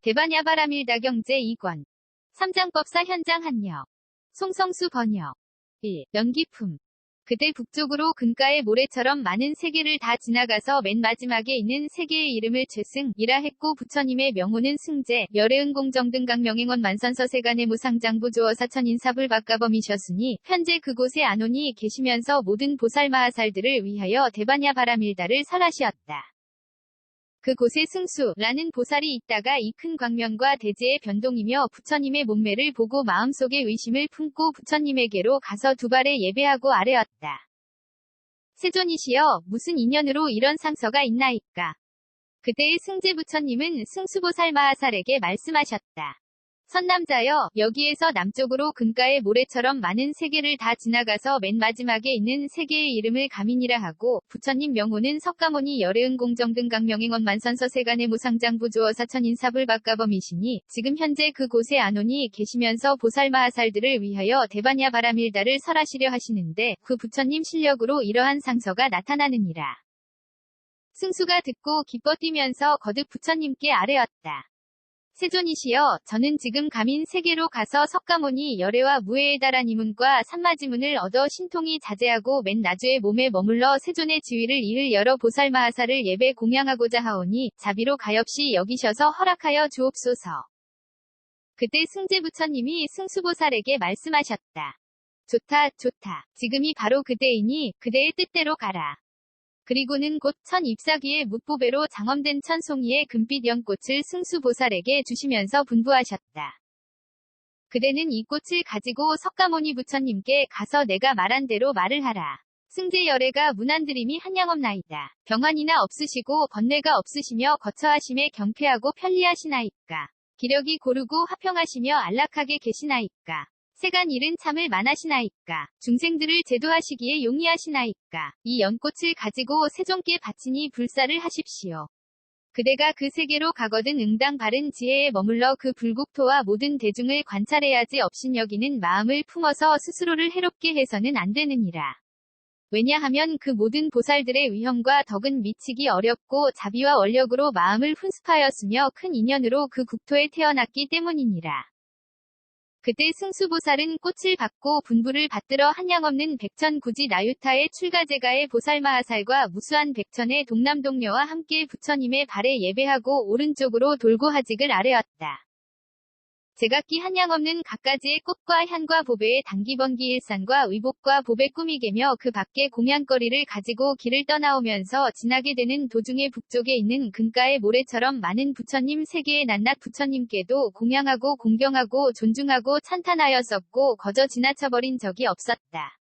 대반야바라밀다 경제 2권. 삼장법사 현장 한여. 송성수 번역. 1. 연기품. 그대 북쪽으로 근가의 모래처럼 많은 세계를 다 지나가서 맨 마지막에 있는 세계의 이름을 최승이라 했고 부처님의 명호는 승제, 열애은공정 등 각 명행원 만선서 세간의 무상장부 조어 사천 인사불박가범이셨으니 현재 그곳에 안온이 계시면서 모든 보살마하살들을 위하여 대반야바라밀다를 설하시었다. 그곳에 승수라는 보살이 있다가 이 큰 광명과 대지의 변동이며 부처님의 몸매를 보고 마음속에 의심을 품고 부처님에게로 가서 두 발에 예배하고 아뢰었다. 세존이시여, 무슨 인연으로 이런 상서가 있나이까? 그때의 승제 부처님은 승수보살마하살에게 말씀하셨다. 선남자여, 여기에서 남쪽으로 근가의 모래처럼 많은 세계를 다 지나가서 맨 마지막에 있는 세계의 이름을 가민이라 하고 부처님 명호는 석가모니 열애은공정 등 각 명행원 만선서 세간의 무상장부 조어 사천 인사불박가범이시니 지금 현재 그곳에 안온이 계시면서 보살마하살들을 위하여 대반야바라밀다를 설하시려 하시는데 그 부처님 실력으로 이러한 상서가 나타나느니라. 승수가 듣고 기뻐 뛰면서 거듭 부처님께 아뢰었다. 세존이시여, 저는 지금 가민 세계로 가서 석가모니 열애와 무애에 달한 이문과 산마지문을 얻어 신통이 자제하고 맨 나주의 몸에 머물러 세존의 지위를 이을 여러 보살마하살을 예배 공양하고자 하오니 자비로 가엾이 여기셔서 허락하여 주옵소서. 그때 승제 부처님이 승수보살에게 말씀하셨다. 좋다, 좋다. 지금이 바로 그때이니 그대의 뜻대로 가라. 그리고는 곧 천 잎사귀의 묵보배로 장엄된 천송이의 금빛 연꽃을 승수보살에게 주시면서 분부하셨다. 그대는 이 꽃을 가지고 석가모니 부처님께 가서 내가 말한 대로 말을 하라. 승제 열애가 무난드림이 한량없나이다. 병환이나 없으시고 번뇌가 없으시며 거처하심에 경쾌하고 편리하시나이까. 기력이 고르고 화평하시며 안락하게 계시나이까. 세간 일은 참을 만하시나이까. 중생들을 제도하시기에 용이하시나이까. 이 연꽃을 가지고 세존께 바치니 불사를 하십시오. 그대가 그 세계로 가거든 응당 바른 지혜에 머물러 그 불국토와 모든 대중을 관찰해야지 업신여기는 마음을 품어서 스스로를 해롭게 해서는 안 되느니라. 왜냐하면 그 모든 보살들의 위험과 덕은 미치기 어렵고 자비와 원력으로 마음을 훈습하였으며 큰 인연으로 그 국토에 태어났기 때문이니라. 그때 승수보살은 꽃을 받고 분부를 받들어 한량없는 백천구지 나유타의 출가제가의 보살마하살과 무수한 백천의 동남동녀와 함께 부처님의 발에 예배하고 오른쪽으로 돌고 하직을 아뢰었다. 제각기 한량없는 갖가지의 꽃과 향과 보배의 단기번기 일산과 의복과 보배 꾸미개며 그 밖에 공양거리를 가지고 길을 떠나오면서 지나게 되는 도중에 북쪽에 있는 근가의 모래처럼 많은 부처님 세계의 낱낱 부처님께도 공양하고 공경하고 존중하고 찬탄하였었고 거저 지나쳐버린 적이 없었다.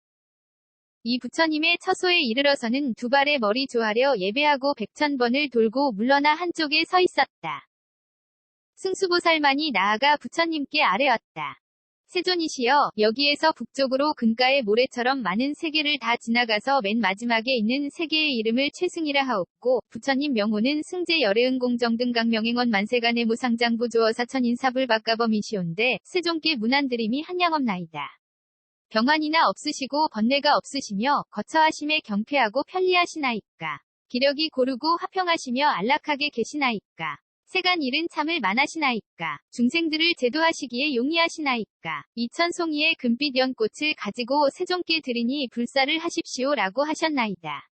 이 부처님의 처소에 이르러서는 두 발의 머리 조아려 예배하고 백천번을 돌고 물러나 한쪽에 서 있었다. 승수보살만이 나아가 부처님께 아뢰었다. 세존이시여, 여기에서 북쪽으로 근가의 모래처럼 많은 세계를 다 지나가서 맨 마지막에 있는 세계의 이름을 최승이라 하옵고 부처님 명호는 승제 열애은공정 등 각 명행원 만세간의 무상장부 조어 사천 인사불박가범이시온데 세존께 무난드림이 한량없나이다. 병환이나 없으시고 번뇌가 없으시며 거처하심에 경쾌하고 편리하시나이까. 기력이 고르고 화평하시며 안락하게 계시나이까. 세간 일은 참을 만하시나이까. 중생들을 제도하시기에 용이하시나이까. 이 천송이의 금빛 연꽃을 가지고 세존께 드리니 불사를 하십시오라고 하셨나이다.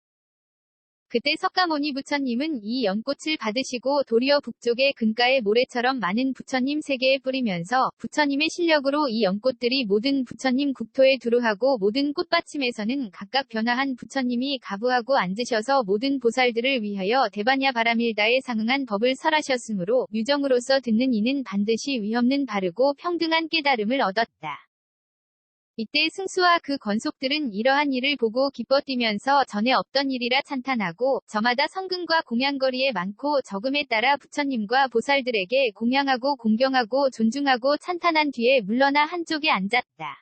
그때 석가모니 부처님은 이 연꽃을 받으시고 도리어 북쪽의 근가의 모래처럼 많은 부처님 세계에 뿌리면서 부처님의 실력으로 이 연꽃들이 모든 부처님 국토에 두루하고 모든 꽃받침에서는 각각 변화한 부처님이 가부하고 앉으셔서 모든 보살들을 위하여 대반야바라밀다에 상응한 법을 설하셨으므로 유정으로서 듣는 이는 반드시 위없는 바르고 평등한 깨달음을 얻었다. 이때 승수와 그 권속들은 이러한 일을 보고 기뻐 뛰면서 전에 없던 일이라 찬탄하고 저마다 성근과 공양거리에 많고 적음에 따라 부처님과 보살들에게 공양하고 공경하고 존중하고 찬탄한 뒤에 물러나 한쪽에 앉았다.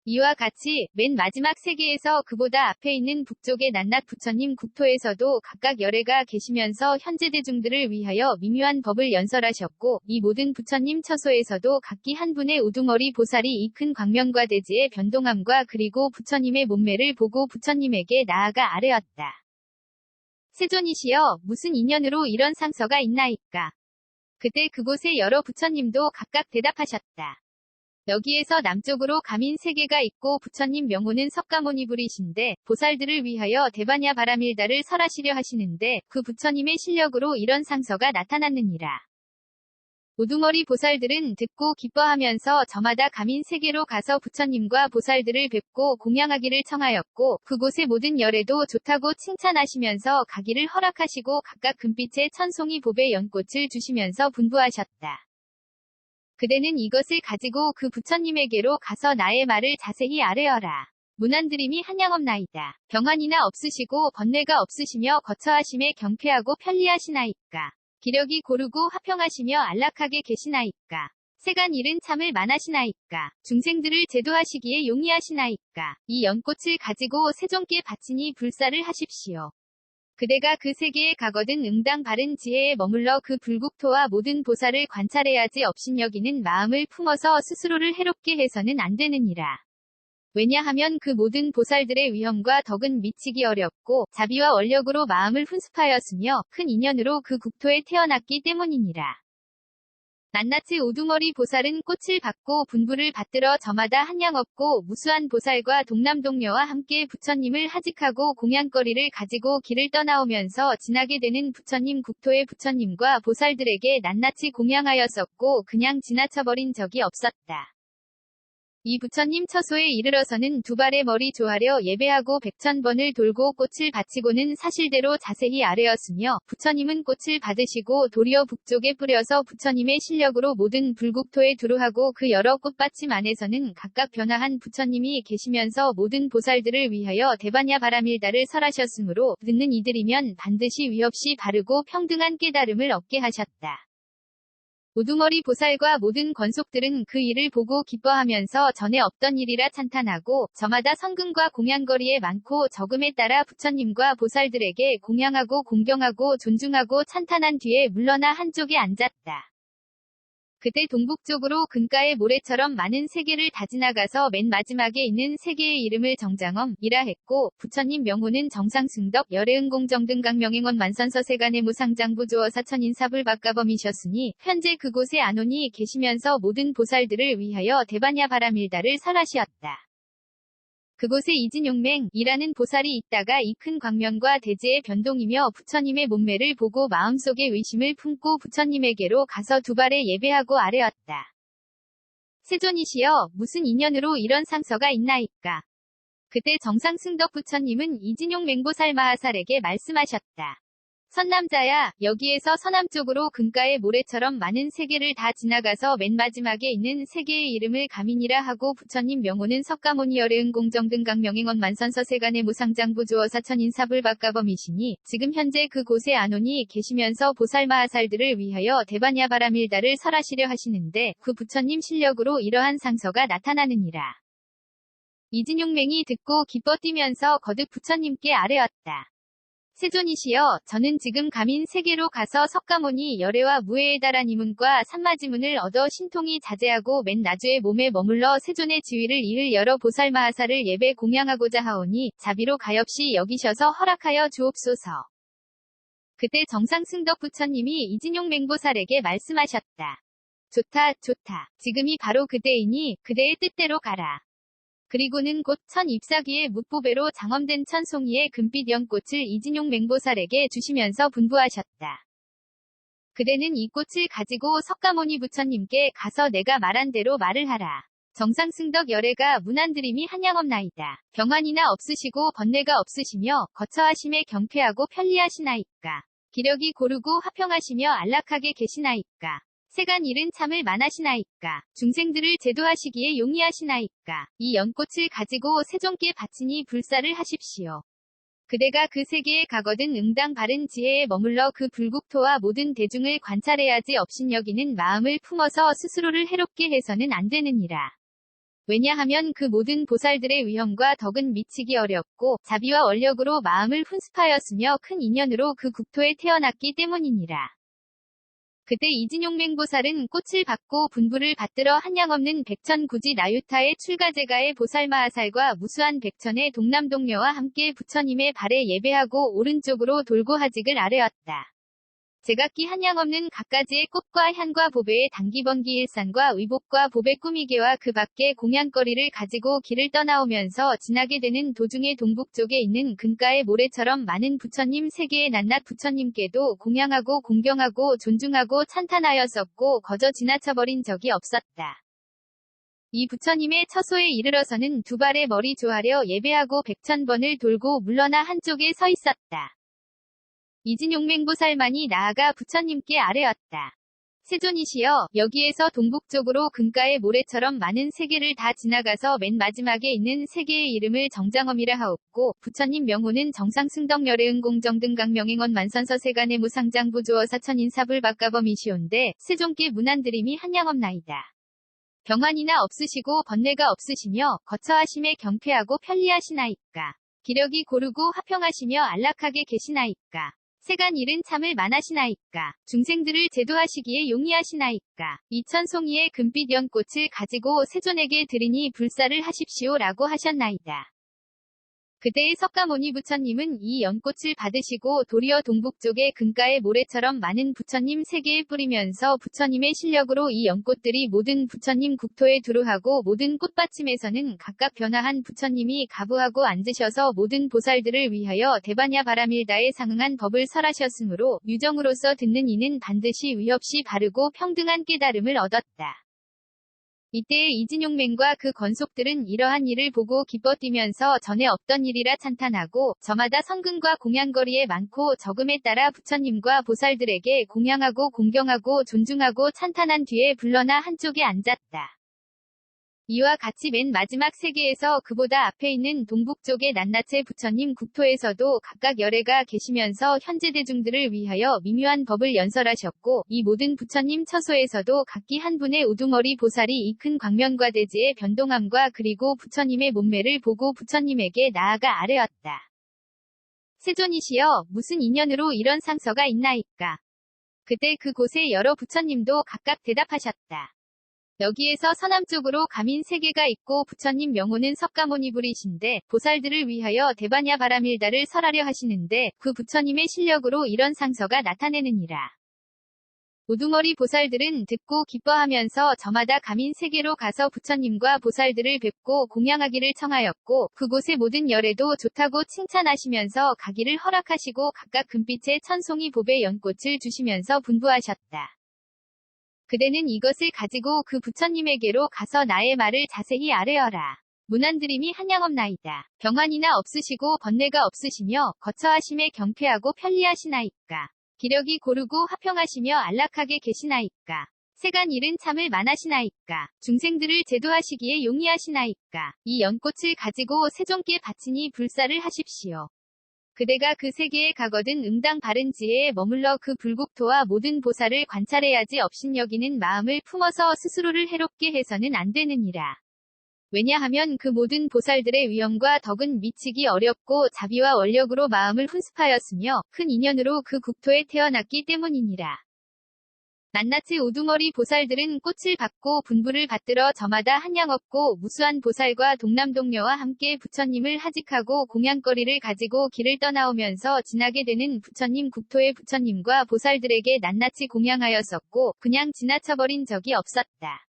이와 같이 맨 마지막 세계에서 그보다 앞에 있는 북쪽의 낱낱 부처님 국토에서도 각각 열애가 계시면서 현재 대중들을 위하여 미묘한 법을 연설하셨고 이 모든 부처님 처소에서도 각기 한 분의 우두머리 보살이 이 큰 광명과 대지의 변동함과 그리고 부처님의 몸매를 보고 부처님에게 나아가 아뢰었다. 세존이시여, 무슨 인연으로 이런 상서가 있나이까? 그때 그곳의 여러 부처님도 각각 대답하셨다. 여기에서 남쪽으로 가민 3개가 있고 부처님 명호는 석가모니불이신데 보살들을 위하여 대바냐 바라밀다를 설하시려 하시는데 그 부처님의 실력으로 이런 상서가 나타났느니라. 우두머리 보살들은 듣고 기뻐하면서 저마다 가민 3개로 가서 부처님과 보살들을 뵙고 공양하기를 청하였고 그곳의 모든 열애도 좋다고 칭찬하시면서 가기를 허락하시고 각각 금빛의 천송이 보배 연꽃을 주시면서 분부하셨다. 그대는 이것을 가지고 그 부처님에게로 가서 나의 말을 자세히 아뢰어라. 무난드림이 한량없나이다. 병환이나 없으시고 번뇌가 없으시며 거처하심에 경쾌하고 편리하시나이까. 기력이 고르고 화평하시며 안락하게 계시나이까. 세간 일은 참을 만하시나이까. 중생들을 제도하시기에 용이하시나이까. 이 연꽃을 가지고 세존께 바치니 불사를 하십시오. 그대가 그 세계에 가거든 응당 바른 지혜에 머물러 그 불국토와 모든 보살을 관찰해야지 업신여기는 마음을 품어서 스스로를 해롭게 해서는 안 되느니라. 왜냐하면 그 모든 보살들의 위험과 덕은 미치기 어렵고 자비와 원력으로 마음을 훈습하였으며 큰 인연으로 그 국토에 태어났기 때문이니라. 낱낱이 우두머리 보살은 꽃을 받고 분부를 받들어 저마다 한량없고 무수한 보살과 동남동녀와 함께 부처님을 하직하고 공양거리를 가지고 길을 떠나오면서 지나게 되는 부처님 국토의 부처님과 보살들에게 낱낱이 공양하였었고 그냥 지나쳐버린 적이 없었다. 이 부처님 처소에 이르러서는 두 발의 머리 조아려 예배하고 100,000번을 돌고 꽃을 바치고는 사실대로 자세히 아뢰었으며 부처님은 꽃을 받으시고 도리어 북쪽에 뿌려서 부처님의 실력으로 모든 불국토에 두루하고 그 여러 꽃받침 안에서는 각각 변화한 부처님이 계시면서 모든 보살들을 위하여 대바냐 바라밀다를 설하셨으므로 듣는 이들이면 반드시 위없이 바르고 평등한 깨달음을 얻게 하셨다. 우두머리 보살과 모든 권속들은 그 일을 보고 기뻐하면서 전에 없던 일이라 찬탄하고 저마다 성금과 공양거리에 많고 적음에 따라 부처님과 보살들에게 공양하고 공경하고 존중하고 찬탄한 뒤에 물러나 한쪽에 앉았다. 그때 동북쪽으로 근가의 모래처럼 많은 세계를 다 지나가서 맨 마지막에 있는 세계의 이름을 정장엄이라 했고 부처님 명호는 정상승덕 열애응공정등 각명행원 만선서세간의 무상장부조어 사천인사불박가범이셨으니 현재 그곳에 안온이 계시면서 모든 보살들을 위하여 대바냐 바라밀다를 설하시었다. 그곳에 이진용맹이라는 보살이 있다가 이 큰 광명과 대지의 변동이며 부처님의 몸매를 보고 마음속에 의심을 품고 부처님에게로 가서 두 발에 예배하고 아뢰었다. 세존이시여, 무슨 인연으로 이런 상서가 있나이까? 그때 정상승덕 부처님은 이진용맹보살 마하살에게 말씀하셨다. 선남자야, 여기에서 서남쪽으로 근가의 모래처럼 많은 세계를 다 지나가서 맨 마지막에 있는 세계의 이름을 가민이라 하고 부처님 명호는 석가모니 열애응공정등 각명행원 만선서세간의 무상장부조어 사천인사불박가범이시니 지금 현재 그곳에 안온이 계시면서 보살마하살들을 위하여 대바냐 바라밀다를 설하시려 하시는데 그 부처님 실력으로 이러한 상서가 나타나느니라. 이진용맹이 듣고 기뻐 뛰면서 거듭 부처님께 아뢰었다. 세존이시여, 저는 지금 가민 세계로 가서 석가모니 열애와 무애에 달한 이문과 산마지문을 얻어 신통이 자제하고 맨 나주의 몸에 머물러 세존의 지위를 이을 여러 보살마하사를 예배 공양하고자 하오니 자비로 가엾이 여기셔서 허락하여 주옵소서. 그때 정상승덕 부처님이 이진용 맹보살에게 말씀하셨다. 좋다, 좋다. 지금이 바로 그때이니 그대의 뜻대로 가라. 그리고는 곧 천 잎사귀에 묵보배로 장엄된 천송이의 금빛 연꽃을 이진용 맹보살에게 주시면서 분부하셨다. 그대는 이 꽃을 가지고 석가모니 부처님께 가서 내가 말한 대로 말을 하라. 정상승덕 열애가 무난드림이 한량없나이다. 병환이나 없으시고 번뇌가 없으시며 거처하심에 경쾌하고 편리하시나이까. 기력이 고르고 화평하시며 안락하게 계시나이까. 세간 일은 참을 만하시나이까. 중생들을 제도하시기에 용이하시나이까. 이 연꽃을 가지고 세존께 바치니 불사를 하십시오. 그대가 그 세계에 가거든 응당 바른 지혜에 머물러 그 불국토와 모든 대중을 관찰해야지 업신여기는 마음을 품어서 스스로를 해롭게 해서는 안 되느니라. 왜냐하면 그 모든 보살들의 위험과 덕은 미치기 어렵고 자비와 원력으로 마음을 훈습하였으며 큰 인연으로 그 국토에 태어났기 때문이니라. 그때 이진용맹보살은 꽃을 받고 분부를 받들어 한량없는 백천구지 나유타의 출가제가의 보살마하살과 무수한 백천의 동남동녀와 함께 부처님의 발에 예배하고 오른쪽으로 돌고 하직을 아뢰었다. 제각기 한량없는 갖가지의 꽃과 향과 보배의 단기번기 일산과 의복과 보배 꾸미개와 그 밖의 공양거리를 가지고 길을 떠나오면서 지나게 되는 도중에 동북쪽에 있는 근가의 모래처럼 많은 부처님 세계의 낱낱 부처님께도 공양하고 공경하고 존중하고 찬탄하였었고 거저 지나쳐버린 적이 없었다. 이 부처님의 처소에 이르러서는 두 발의 머리 조아려 예배하고 100,000번을 돌고 물러나 한쪽에 서 있었다. 이진용맹보살만이 나아가 부처님께 아뢰었다. 세존이시여, 여기에서 동북쪽으로 근가의 모래처럼 많은 세계를 다 지나가서 맨 마지막에 있는 세계의 이름을 정장엄이라 하옵고 부처님 명호는 정상승덕열애응공정등강명행원 만선서세간의 무상장부조어 사천인사불박가범이시온데 세존께 문안드림이 한량없나이다. 병환이나 없으시고 번뇌가 없으시며 거처하심에 경쾌하고 편리하시나이까. 기력이 고르고 화평하시며 안락하게 계시나이까. 세간 일은 참을 만하시나이까. 중생들을 제도하시기에 용이하시나이까. 이천송이의 금빛 연꽃을 가지고 세존에게 드리니 불사를 하십시오라고 하셨나이다. 그때의 석가모니 부처님은 이 연꽃을 받으시고 도리어 동북쪽의 근가의 모래처럼 많은 부처님 세계에 뿌리면서 부처님의 실력으로 이 연꽃들이 모든 부처님 국토에 두루하고 모든 꽃받침에서는 각각 변화한 부처님이 가부하고 앉으셔서 모든 보살들을 위하여 대반야 바라밀다에 상응한 법을 설하셨으므로 유정으로서 듣는 이는 반드시 의 없이 바르고 평등한 깨달음을 얻었다. 이때의 이진용맹과 그 권속들은 이러한 일을 보고 기뻐 뛰면서 전에 없던 일이라 찬탄하고 저마다 성근과 공양거리에 많고 적음에 따라 부처님과 보살들에게 공양하고 공경하고 존중하고 찬탄한 뒤에 불러나 한쪽에 앉았다. 이와 같이 맨 마지막 세계에서 그보다 앞에 있는 동북쪽의 낱낱의 부처님 국토에서도 각각 열애가 계시면서 현재 대중들을 위하여 미묘한 법을 연설하셨고 이 모든 부처님 처소에서도 각기 한 분의 우두머리 보살이 이 큰 광명과 대지의 변동함과 그리고 부처님의 몸매를 보고 부처님에게 나아가 아뢰었다. 세존이시여, 무슨 인연으로 이런 상서가 있나이까? 그때 그곳에 여러 부처님도 각각 대답하셨다. 여기에서 서남쪽으로 가민 세계가 있고 부처님 명호는 석가모니불이신데 보살들을 위하여 대반야 바라밀다를 설하려 하시는데 그 부처님의 실력으로 이런 상서가 나타내느니라. 우두머리 보살들은 듣고 기뻐하면서 저마다 가민 세계로 가서 부처님과 보살들을 뵙고 공양하기를 청하였고 그곳의 모든 열애도 좋다고 칭찬하시면서 가기를 허락하시고 각각 금빛의 천송이 보배 연꽃을 주시면서 분부하셨다. 그대는 이것을 가지고 그 부처님에게로 가서 나의 말을 자세히 아뢰어라. 문안드림이 한량없나이다. 병환이나 없으시고 번뇌가 없으시며 거처하심에 경쾌하고 편리하시나이까. 기력이 고르고 화평하시며 안락하게 계시나이까. 세간 일은 참을 만하시나이까. 중생들을 제도하시기에 용이하시나이까. 이 연꽃을 가지고 세존께 바치니 불사를 하십시오. 그대가 그 세계에 가거든 응당 바른 지혜에 머물러 그 불국토와 모든 보살을 관찰해야지 업신여기는 마음을 품어서 스스로를 해롭게 해서는 안 되느니라. 왜냐하면 그 모든 보살들의 위엄과 덕은 미치기 어렵고 자비와 원력으로 마음을 훈습하였으며 큰 인연으로 그 국토에 태어났기 때문이니라. 낱낱의 우두머리 보살들은 꽃을 받고 분부를 받들어 저마다 한량없고 무수한 보살과 동남동녀와 함께 부처님을 하직하고 공양거리를 가지고 길을 떠나오면서 지나게 되는 부처님 국토의 부처님과 보살들에게 낱낱이 공양하였었고 그냥 지나쳐버린 적이 없었다.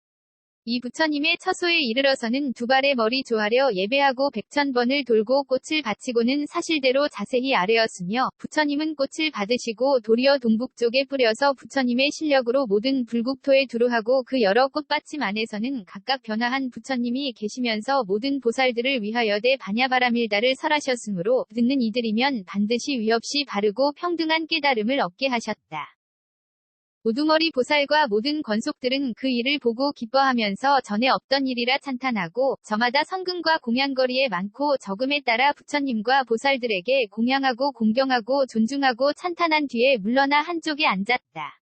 이 부처님의 처소에 이르러서는 두 발의 머리 조아려 예배하고 100,000번을 돌고 꽃을 바치고는 사실대로 자세히 아뢰었으며 부처님은 꽃을 받으시고 도리어 동북쪽에 뿌려서 부처님의 실력으로 모든 불국토에 두루하고 그 여러 꽃받침 안에서는 각각 변화한 부처님이 계시면서 모든 보살들을 위하여 대반야바라밀다를 설하셨으므로 듣는 이들이면 반드시 위 없이 바르고 평등한 깨달음을 얻게 하셨다. 우두머리 보살과 모든 권속들은 그 일을 보고 기뻐하면서 전에 없던 일이라 찬탄하고 저마다 성근과 공양거리에 많고 적음에 따라 부처님과 보살들에게 공양하고 공경하고 존중하고 찬탄한 뒤에 물러나 한쪽에 앉았다.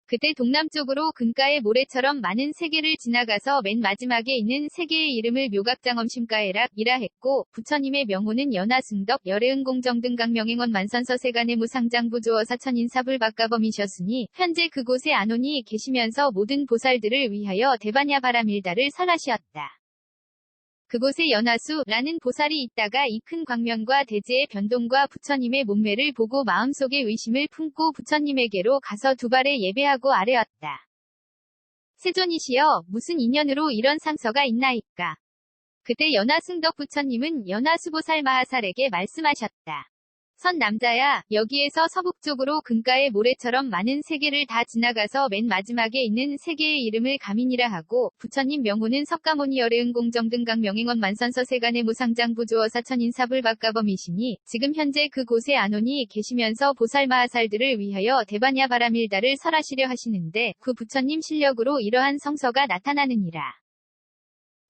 그때 동남쪽으로 근가의 모래처럼 많은 세계를 지나가서 맨 마지막에 있는 세계의 이름을 묘각장엄심가에락이라 했고 부처님의 명호는 연화승덕 열애응공정등강명행원 만선서세간의 무상장부조어 사천인사불박가범이셨으니 현재 그곳에 안온이 계시면서 모든 보살들을 위하여 대반야바라밀다를 설하시었다. 그곳에 연화수라는 보살이 있다가 이 큰 광명과 대지의 변동과 부처님의 몸매를 보고 마음속에 의심을 품고 부처님에게로 가서 두 발에 예배하고 아뢰었다. 세존이시여, 무슨 인연으로 이런 상서가 있나이까? 그때 연화승덕 부처님은 연화수보살 마하살에게 말씀하셨다. 선 남자야, 여기에서 서북쪽으로 금가의 모래처럼 많은 세계를 다 지나가서 맨 마지막에 있는 세계의 이름을 가민이라 하고, 부처님 명호는 석가모니 열애응공정등강 명행원 만선서 세간의 무상장부조어 사천인사불박가범이시니 지금 현재 그곳에 안온이 계시면서 보살 마하살들을 위하여 대반야 바라밀다를 설하시려 하시는데 그 부처님 실력으로 이러한 성서가 나타나느니라.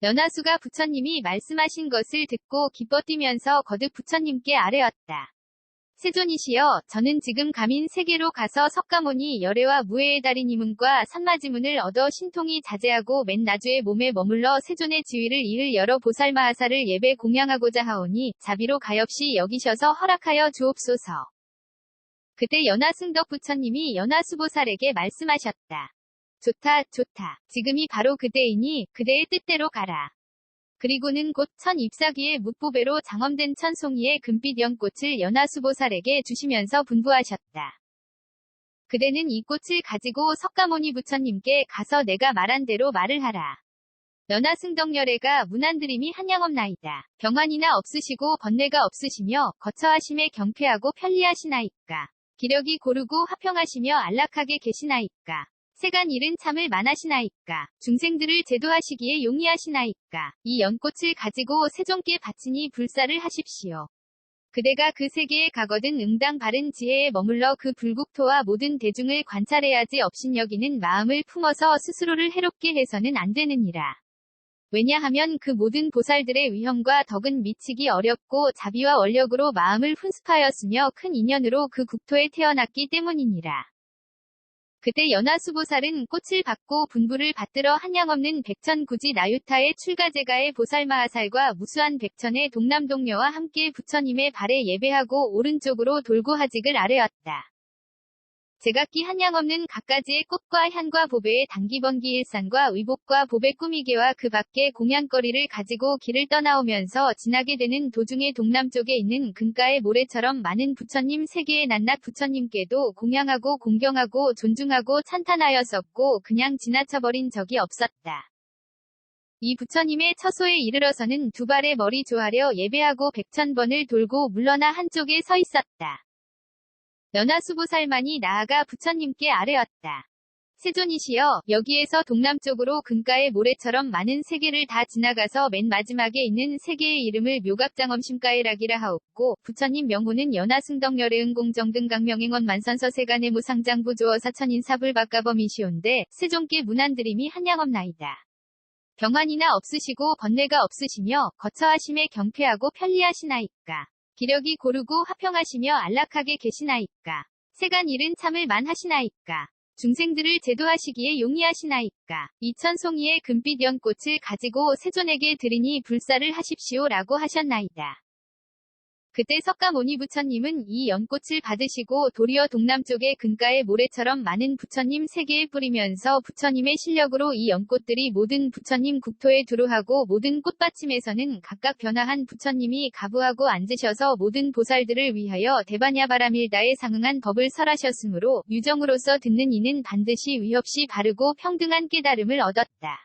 연화수가 부처님이 말씀하신 것을 듣고 기뻐 뛰면서 거듭 부처님께 아뢰었다. 세존이시여, 저는 지금 가민 세계로 가서 석가모니 열애와 무해의 달인이문과 산마지문을 얻어 신통이 자제하고 맨 나주의 몸에 머물러 세존의 지위를 이을 여러 보살마하사를 예배 공양하고자 하오니 자비로 가엾이 여기셔서 허락하여 주옵소서. 그때 연화승덕 부처님이 연화수보살에게 말씀하셨다. 좋다, 좋다. 지금이 바로 그때이니 그대의 뜻대로 가라. 그리고는 곧 천 잎사귀의 묵보배로 장엄된 천송이의 금빛 연꽃을 연화수보살에게 주시면서 분부하셨다. 그대는 이 꽃을 가지고 석가모니 부처님께 가서 내가 말한 대로 말을 하라. 연화승덕열애가 무난드림이 한양없나이다. 병환이나 없으시고 번뇌가 없으시며 거처하심에 경쾌하고 편리하시나이까. 기력이 고르고 화평하시며 안락하게 계시나이까. 세간 일은 참을 만하시나이까. 중생들을 제도하시기에 용이하시나이까. 이 연꽃을 가지고 세존께 바치니 불사를 하십시오. 그대가 그 세계에 가거든 응당 바른 지혜에 머물러 그 불국토와 모든 대중을 관찰해야지 업신여기는 마음을 품어서 스스로를 해롭게 해서는 안 되느니라. 왜냐하면 그 모든 보살들의 위험과 덕은 미치기 어렵고 자비와 원력으로 마음을 훈습하였으며 큰 인연으로 그 국토에 태어났기 때문이니라. 그때 연화수보살은 꽃을 받고 분부를 받들어 한량없는 백천구지 나유타의 출가제가의 보살마하살과 무수한 백천의 동남동녀와 함께 부처님의 발에 예배하고 오른쪽으로 돌고 하직을 아뢰었다. 제각기 한량없는 갖가지의 꽃과 향과 보배의 단기번기 일산과 의복과 보배 꾸미개와 그 밖에 공양거리를 가지고 길을 떠나오면서 지나게 되는 도중에 동남쪽에 있는 금가의 모래처럼 많은 부처님 세계의 낱낱 부처님께도 공양하고 공경하고 존중하고 찬탄하였었고 그냥 지나쳐버린 적이 없었다. 이 부처님의 처소에 이르러서는 두 발의 머리 조아려 예배하고 백천번을 돌고 물러나 한쪽에 서 있었다. 연화수보살만이 나아가 부처님께 아뢰었다. 세존이시여, 여기에서 동남쪽으로 금가의 모래처럼 많은 세계를 다 지나가서 맨 마지막에 있는 세계의 이름을 묘각장엄심가에락이라 하옵고 부처님 명호는 연화승덕열애응공정등강명행원 만선서 세간의 무상장부조어 사천인사불박가범이시온데 세존께 무난드림이 한량없나이다. 병환이나 없으시고 번뇌가 없으시며 거처하심에 경쾌하고 편리하시나이까. 기력이 고르고 화평하시며 안락하게 계시나이까. 세간 일은 참을 만하시나이까. 중생들을 제도하시기에 용이하시나이까. 이천송이의 금빛 연꽃을 가지고 세존에게 드리니 불사를 하십시오라고 하셨나이다. 그때 석가모니 부처님은 이 연꽃을 받으시고 도리어 동남쪽의 금가의 모래처럼 많은 부처님 세계에 뿌리면서 부처님의 실력으로 이 연꽃들이 모든 부처님 국토에 두루하고 모든 꽃받침에서는 각각 변화한 부처님이 가부하고 앉으셔서 모든 보살들을 위하여 대반야 바라밀다에 상응한 법을 설하셨으므로 유정으로서 듣는 이는 반드시 위없이 바르고 평등한 깨달음을 얻었다.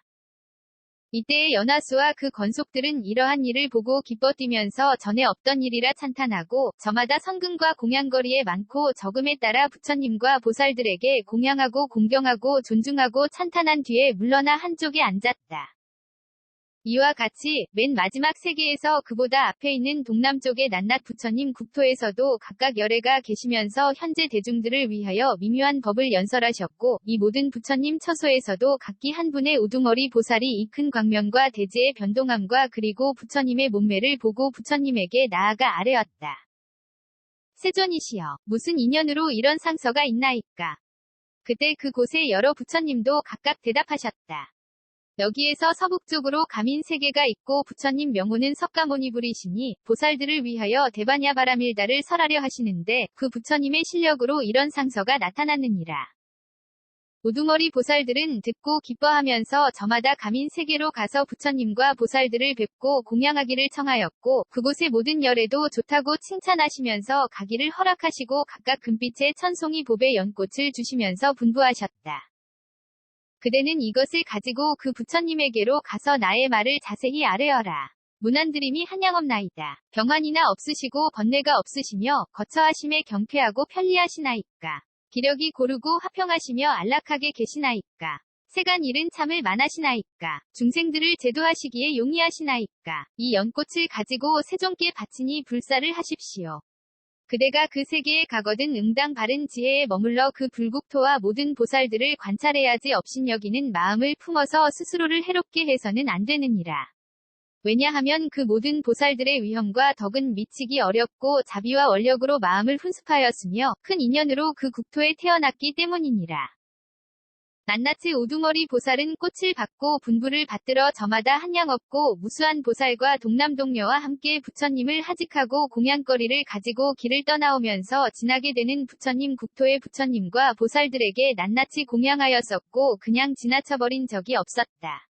이때의 연화수와 그 건속들은 이러한 일을 보고 기뻐 뛰면서 전에 없던 일이라 찬탄하고 저마다 성근과 공양거리에 많고 적음에 따라 부처님과 보살들에게 공양하고 공경하고 존중하고 찬탄한 뒤에 물러나 한쪽에 앉았다. 이와 같이 맨 마지막 세계에서 그보다 앞에 있는 동남쪽의 낱낱 부처님 국토에서도 각각 열애가 계시면서 현재 대중들을 위하여 미묘한 법을 연설하셨고 이 모든 부처님 처소에서도 각기 한 분의 우두머리 보살이 이 큰 광명과 대지의 변동함과 그리고 부처님의 몸매를 보고 부처님에게 나아가 아뢰었다. 세존이시여, 무슨 인연으로 이런 상서가 있나이까? 그때 그곳에 여러 부처님도 각각 대답하셨다. 여기에서 서북쪽으로 가민 세계가 있고 부처님 명호는 석가모니불이시니 보살들을 위하여 대반야 바라밀다를 설하려 하시는데 그 부처님의 실력으로 이런 상서가 나타났느니라. 우두머리 보살들은 듣고 기뻐하면서 저마다 가민 세계로 가서 부처님과 보살들을 뵙고 공양하기를 청하였고 그곳의 모든 열애도 좋다고 칭찬하시면서 가기를 허락하시고 각각 금빛의 천송이 봅의 연꽃을 주시면서 분부하셨다. 그대는 이것을 가지고 그 부처님에게로 가서 나의 말을 자세히 아뢰어라. 무난드림이 한량없나이다. 병환이나 없으시고 번뇌가 없으시며 거처하심에 경쾌하고 편리하시나이까. 기력이 고르고 화평하시며 안락하게 계시나이까. 세간 일은 참을 만하시나이까. 중생들을 제도하시기에 용이하시나이까. 이 연꽃을 가지고 세존께 바치니 불사를 하십시오. 그대가 그 세계에 가거든 응당 바른 지혜에 머물러 그 불국토와 모든 보살들을 관찰해야지 업신여기는 마음을 품어서 스스로를 해롭게 해서는 안 되느니라. 왜냐하면 그 모든 보살들의 위험과 덕은 미치기 어렵고 자비와 원력으로 마음을 훈습하였으며 큰 인연으로 그 국토에 태어났기 때문이니라. 낱낱이 우두머리 보살은 꽃을 받고 분부를 받들어 저마다 한량 없고 무수한 보살과 동남동녀와 함께 부처님을 하직하고 공양거리를 가지고 길을 떠나오면서 지나게 되는 부처님 국토의 부처님과 보살들에게 낱낱이 공양하였었고 그냥 지나쳐버린 적이 없었다.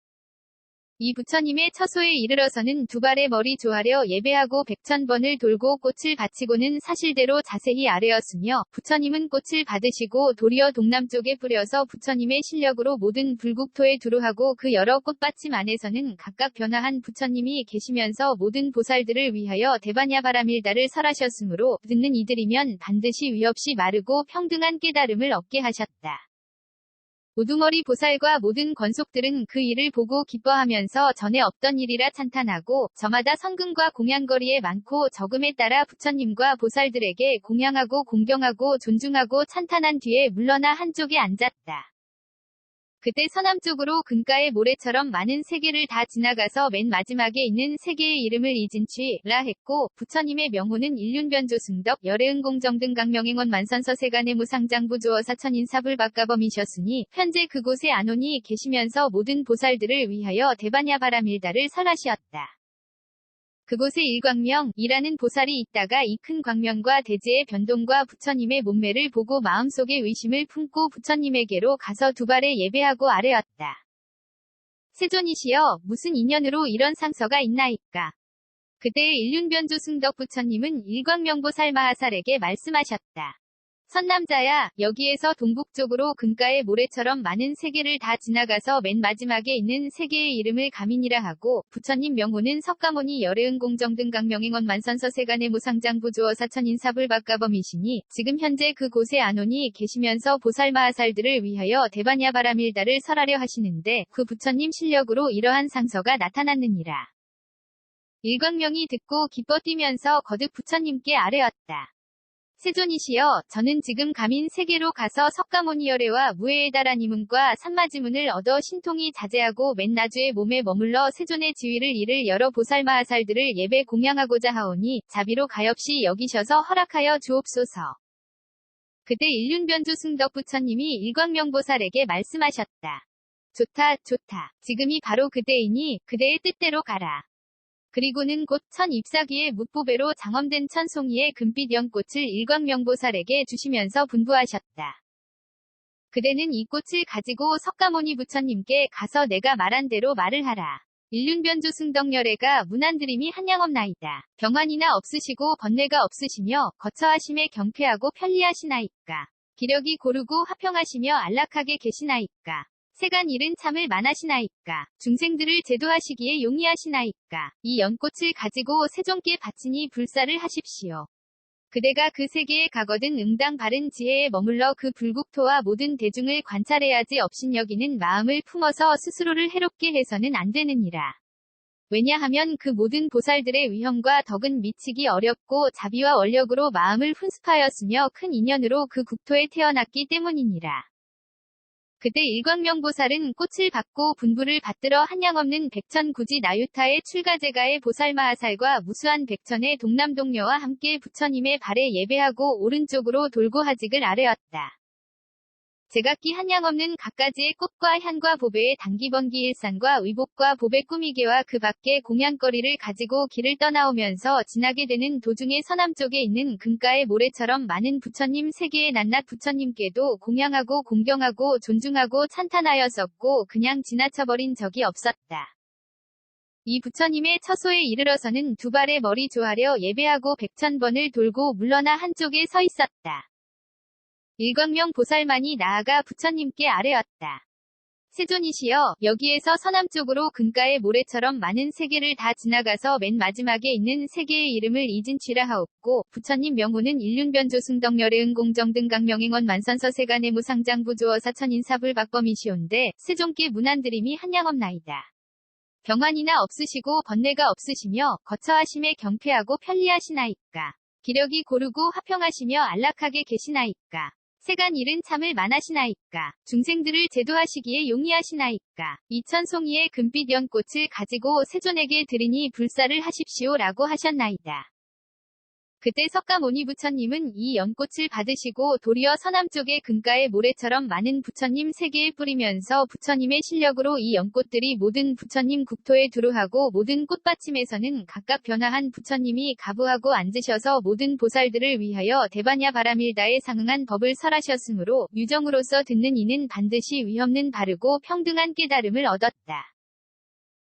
이 부처님의 처소에 이르러서는 두 발의 머리 조아려 예배하고 100,000번을 돌고 꽃을 바치고는 사실대로 자세히 아뢰었으며 부처님은 꽃을 받으시고 도리어 동남쪽에 뿌려서 부처님의 실력으로 모든 불국토에 두루하고 그 여러 꽃받침 안에서는 각각 변화한 부처님이 계시면서 모든 보살들을 위하여 대반야바라밀다를 설하셨으므로 듣는 이들이면 반드시 위없이 마르고 평등한 깨달음을 얻게 하셨다. 우두머리 보살과 모든 권속들은 그 일을 보고 기뻐하면서 전에 없던 일이라 찬탄하고 저마다 성근과 공양거리에 많고 적음에 따라 부처님과 보살들에게 공양하고 공경하고 존중하고 찬탄한 뒤에 물러나 한쪽에 앉았다. 그때 서남쪽으로 근가의 모래처럼 많은 세계를 다 지나가서 맨 마지막에 있는 세계의 이름을 이진취라 했고 부처님의 명호는 일륜변조승덕 열애응공정 등 각명행원 만선서세간의 무상장부조어 사천인사불박가범이셨으니 현재 그곳에 안온이 계시면서 모든 보살들을 위하여 대반야바라밀다를 설하시었다. 그곳에 일광명이라는 보살이 있다가 이 큰 광명과 대지의 변동과 부처님의 몸매를 보고 마음속에 의심을 품고 부처님에게로 가서 두 발에 예배하고 아뢰었다. 세존이시여 무슨 인연으로 이런 상서가 있나이까. 그때의 일륜변조승덕 부처님은 일광명보살 마하살에게 말씀하셨다. 선남자야, 여기에서 동북쪽으로 근가의 모래처럼 많은 세계를 다 지나가서 맨 마지막에 있는 세계의 이름을 가민이라 하고 부처님 명호는 석가모니 열애응공정 등 각명행원 만선서세간의 무상장부조어 사천인사불박가범이시니 지금 현재 그곳에 안온이 계시면서 보살마하살들을 위하여 대반야바라밀다를 설하려 하시는데 그 부처님 실력으로 이러한 상서가 나타났느니라. 일광명이 듣고 기뻐 뛰면서 거듭 부처님께 아뢰었다. 세존이시여, 저는 지금 가민 세계로 가서 석가모니열애와 무에에다라니문과 산마지문을 얻어 신통이 자제하고 맨 나주의 몸에 머물러 세존의 지위를 이를 여러 보살마하살들을 예배 공양하고자 하오니 자비로 가엾이 여기셔서 허락하여 주옵소서. 그때 일륜변조승덕 부처님이 일광명보살에게 말씀하셨다. 좋다, 좋다. 지금이 바로 그때이니 그대의 뜻대로 가라. 그리고는 곧 천 잎사귀의 묵보배로 장엄된 천송이의 금빛 연꽃을 일광명보살에게 주시면서 분부하셨다. 그대는 이 꽃을 가지고 석가모니 부처님께 가서 내가 말한 대로 말을 하라. 일륜변조승덕열애가 무난드림이 한량없나이다. 병환이나 없으시고 번뇌가 없으시며 거처하심에 경쾌하고 편리하시나이까. 기력이 고르고 화평하시며 안락하게 계시나이까. 세간 일은 참을 만하시나이까. 중생들을 제도하시기에 용이하시나이까. 이 연꽃을 가지고 세존께 바치니 불사를 하십시오. 그대가 그 세계에 가거든 응당 바른 지혜에 머물러 그 불국토와 모든 대중을 관찰해야지 업신여기는 마음을 품어서 스스로를 해롭게 해서는 안 되느니라. 왜냐하면 그 모든 보살들의 위험과 덕은 미치기 어렵고 자비와 원력으로 마음을 훈습하였으며 큰 인연으로 그 국토에 태어났기 때문이니라. 그때 일광명보살은 꽃을 받고 분부를 받들어 한량없는 백천구지 나유타의 출가제가의 보살마하살과 무수한 백천의 동남동녀와 함께 부처님의 발에 예배하고 오른쪽으로 돌고 하직을 아뢰었다. 제각기 한량없는 갖가지의 꽃과 향과 보배의 단기번기 일상과 의복과 보배 꾸미개와 그 밖의 공양거리를 가지고 길을 떠나오면서 지나게 되는 도중에 서남쪽에 있는 금가의 모래처럼 많은 부처님 세계의 낱낱 부처님께도 공양하고 공경하고 존중하고 찬탄하였었고 그냥 지나쳐버린 적이 없었다. 이 부처님의 처소에 이르러서는 두 발의 머리 조아려 예배하고 100,000번을 돌고 물러나 한쪽에 서 있었다. 일광명 보살만이 나아가 부처님께 아뢰었다. 세존이시여, 여기에서 서남쪽으로 금가의 모래처럼 많은 세계를 다 지나가서 맨 마지막에 있는 세계의 이름을 이진취라 하옵고, 부처님 명호는 일륜변조승덕열애은 공정등강명행원 만선서세간의 무상장부조어사천인사불 박범이시온데, 세존께 문안드림이 한량없나이다. 병환이나 없으시고 번뇌가 없으시며 거처하심에 경쾌하고 편리하시나이까. 기력이 고르고 화평하시며 안락하게 계시나이까. 세간 일은 참을 만하시나이까. 중생들을 제도하시기에 용이하시나이까. 이천송이의 금빛 연꽃을 가지고 세존에게 드리니 불사를 하십시오 라고 하셨나이다. 그때 석가모니 부처님은 이 연꽃을 받으시고 도리어 서남쪽의 금가의 모래처럼 많은 부처님 세계에 뿌리면서 부처님의 실력으로 이 연꽃들이 모든 부처님 국토에 두루하고 모든 꽃받침에서는 각각 변화한 부처님이 가부하고 앉으셔서 모든 보살들을 위하여 대반야 바라밀다에 상응한 법을 설하셨으므로 유정으로서 듣는 이는 반드시 위없는 바르고 평등한 깨달음을 얻었다.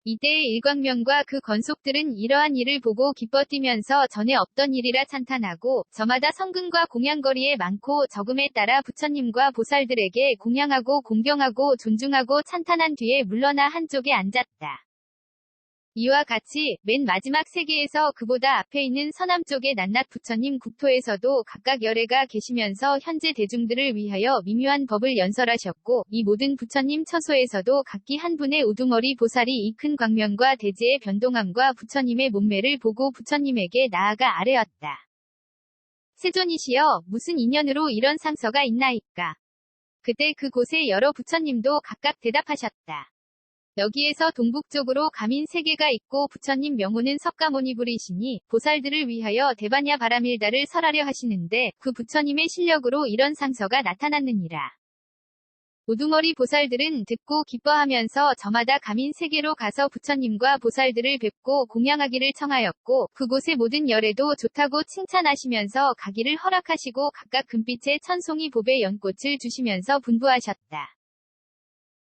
이때의 일광명과 그 건속들은 이러한 일을 보고 기뻐 뛰면서 전에 없던 일이라 찬탄하고 저마다 성근과 공양거리에 많고 적음에 따라 부처님과 보살들에게 공양하고 공경하고 존중하고 찬탄한 뒤에 물러나 한쪽에 앉았다. 이와 같이 맨 마지막 세계에서 그보다 앞에 있는 서남쪽의 낱낱 부처님 국토에서도 각각 열애가 계시면서 현재 대중들을 위하여 미묘한 법을 연설하셨고 이 모든 부처님 처소에서도 각기 한 분의 우두머리 보살이 이 큰 광명과 대지의 변동함과 부처님의 몸매를 보고 부처님에게 나아가 아뢰었다. 세존이시여, 무슨 인연으로 이런 상서가 있나이까? 그때 그곳에 여러 부처님도 각각 대답하셨다. 여기에서 동북쪽으로 가민 세계가 있고 부처님 명호는 석가모니불이시니 보살들을 위하여 대반야 바라밀다를 설하려 하시는데 그 부처님의 실력으로 이런 상서가 나타났느니라. 우두머리 보살들은 듣고 기뻐하면서 저마다 가민 세계로 가서 부처님과 보살들을 뵙고 공양하기를 청하였고 그곳의 모든 열애도 좋다고 칭찬하시면서 가기를 허락하시고 각각 금빛의 천송이 보배 연꽃을 주시면서 분부하셨다.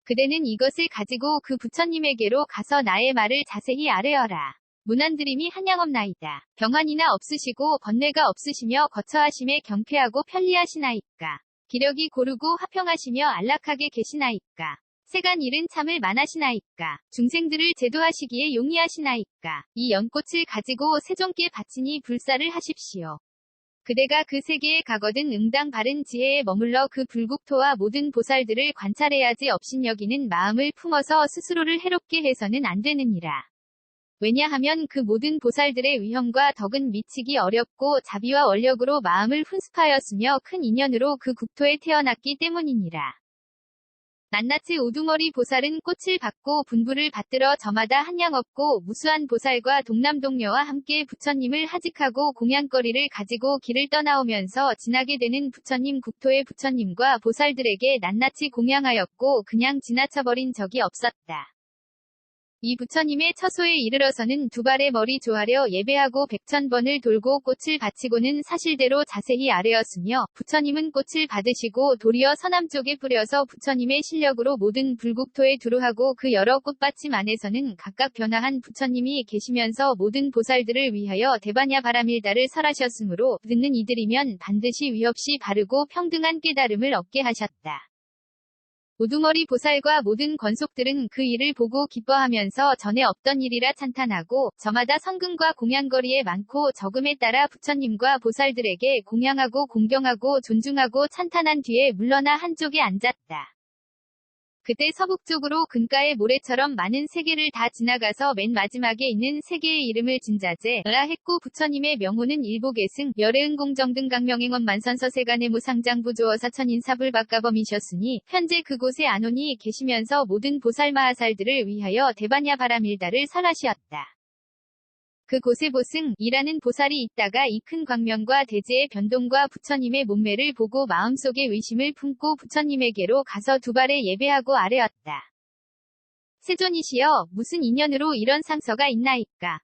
그대는 이것을 가지고 그 부처님에게로 가서 나의 말을 자세히 아뢰어라. 문안드림이 한량없나이다. 병환이나 없으시고 번뇌가 없으시며 거처하심에 경쾌하고 편리하시나이까. 기력이 고르고 화평하시며 안락하게 계시나이까. 세간 일은 참을 만하시나이까. 중생들을 제도하시기에 용이하시나이까. 이 연꽃을 가지고 세존께 바치니 불사를 하십시오. 그대가 그 세계에 가거든 응당 바른 지혜에 머물러 그 불국토와 모든 보살들을 관찰해야지 업신여기는 마음을 품어서 스스로를 해롭게 해서는 안 되느니라. 왜냐하면 그 모든 보살들의 위험과 덕은 미치기 어렵고 자비와 원력으로 마음을 훈습하였으며 큰 인연으로 그 국토에 태어났기 때문이니라. 낱낱이 우두머리 보살은 꽃을 받고 분부를 받들어 저마다 한량없고 무수한 보살과 동남동녀와 함께 부처님을 하직하고 공양거리를 가지고 길을 떠나오면서 지나게 되는 부처님 국토의 부처님과 보살들에게 낱낱이 공양하였고 그냥 지나쳐버린 적이 없었다. 이 부처님의 처소에 이르러서는 두 발의 머리 조아려 예배하고 100,000번을 돌고 꽃을 바치고는 사실대로 자세히 아뢰었으며 부처님은 꽃을 받으시고 도리어 서남쪽에 뿌려서 부처님의 실력으로 모든 불국토에 두루하고 그 여러 꽃받침 안에서는 각각 변화한 부처님이 계시면서 모든 보살들을 위하여 대반야 바라밀다를 설하셨으므로 듣는 이들이면 반드시 위없이 바르고 평등한 깨달음을 얻게 하셨다. 우두머리 보살과 모든 권속들은 그 일을 보고 기뻐하면서 전에 없던 일이라 찬탄하고 저마다 성근과 공양거리에 많고 적음에 따라 부처님과 보살들에게 공양하고 공경하고 존중하고 찬탄한 뒤에 물러나 한쪽에 앉았다. 그때 서북쪽으로 금가의 모래처럼 많은 세계를 다 지나가서 맨 마지막에 있는 세계의 이름을 진자제라 했고 부처님의 명호는 일복계승 열애은 공정등강명행원 만선서세간의 무상장부조어사천인사불박가범이셨으니 현재 그곳에 안온이 계시면서 모든 보살마하살들을 위하여 대반야 바라밀다를 설하시었다. 그곳에 보승이라는 보살이 있다가 이 큰 광명과 대지의 변동과 부처님의 몸매를 보고 마음속에 의심을 품고 부처님에게로 가서 두 발에 예배하고 아뢰었다. 세존이시여, 무슨 인연으로 이런 상서가 있나이까?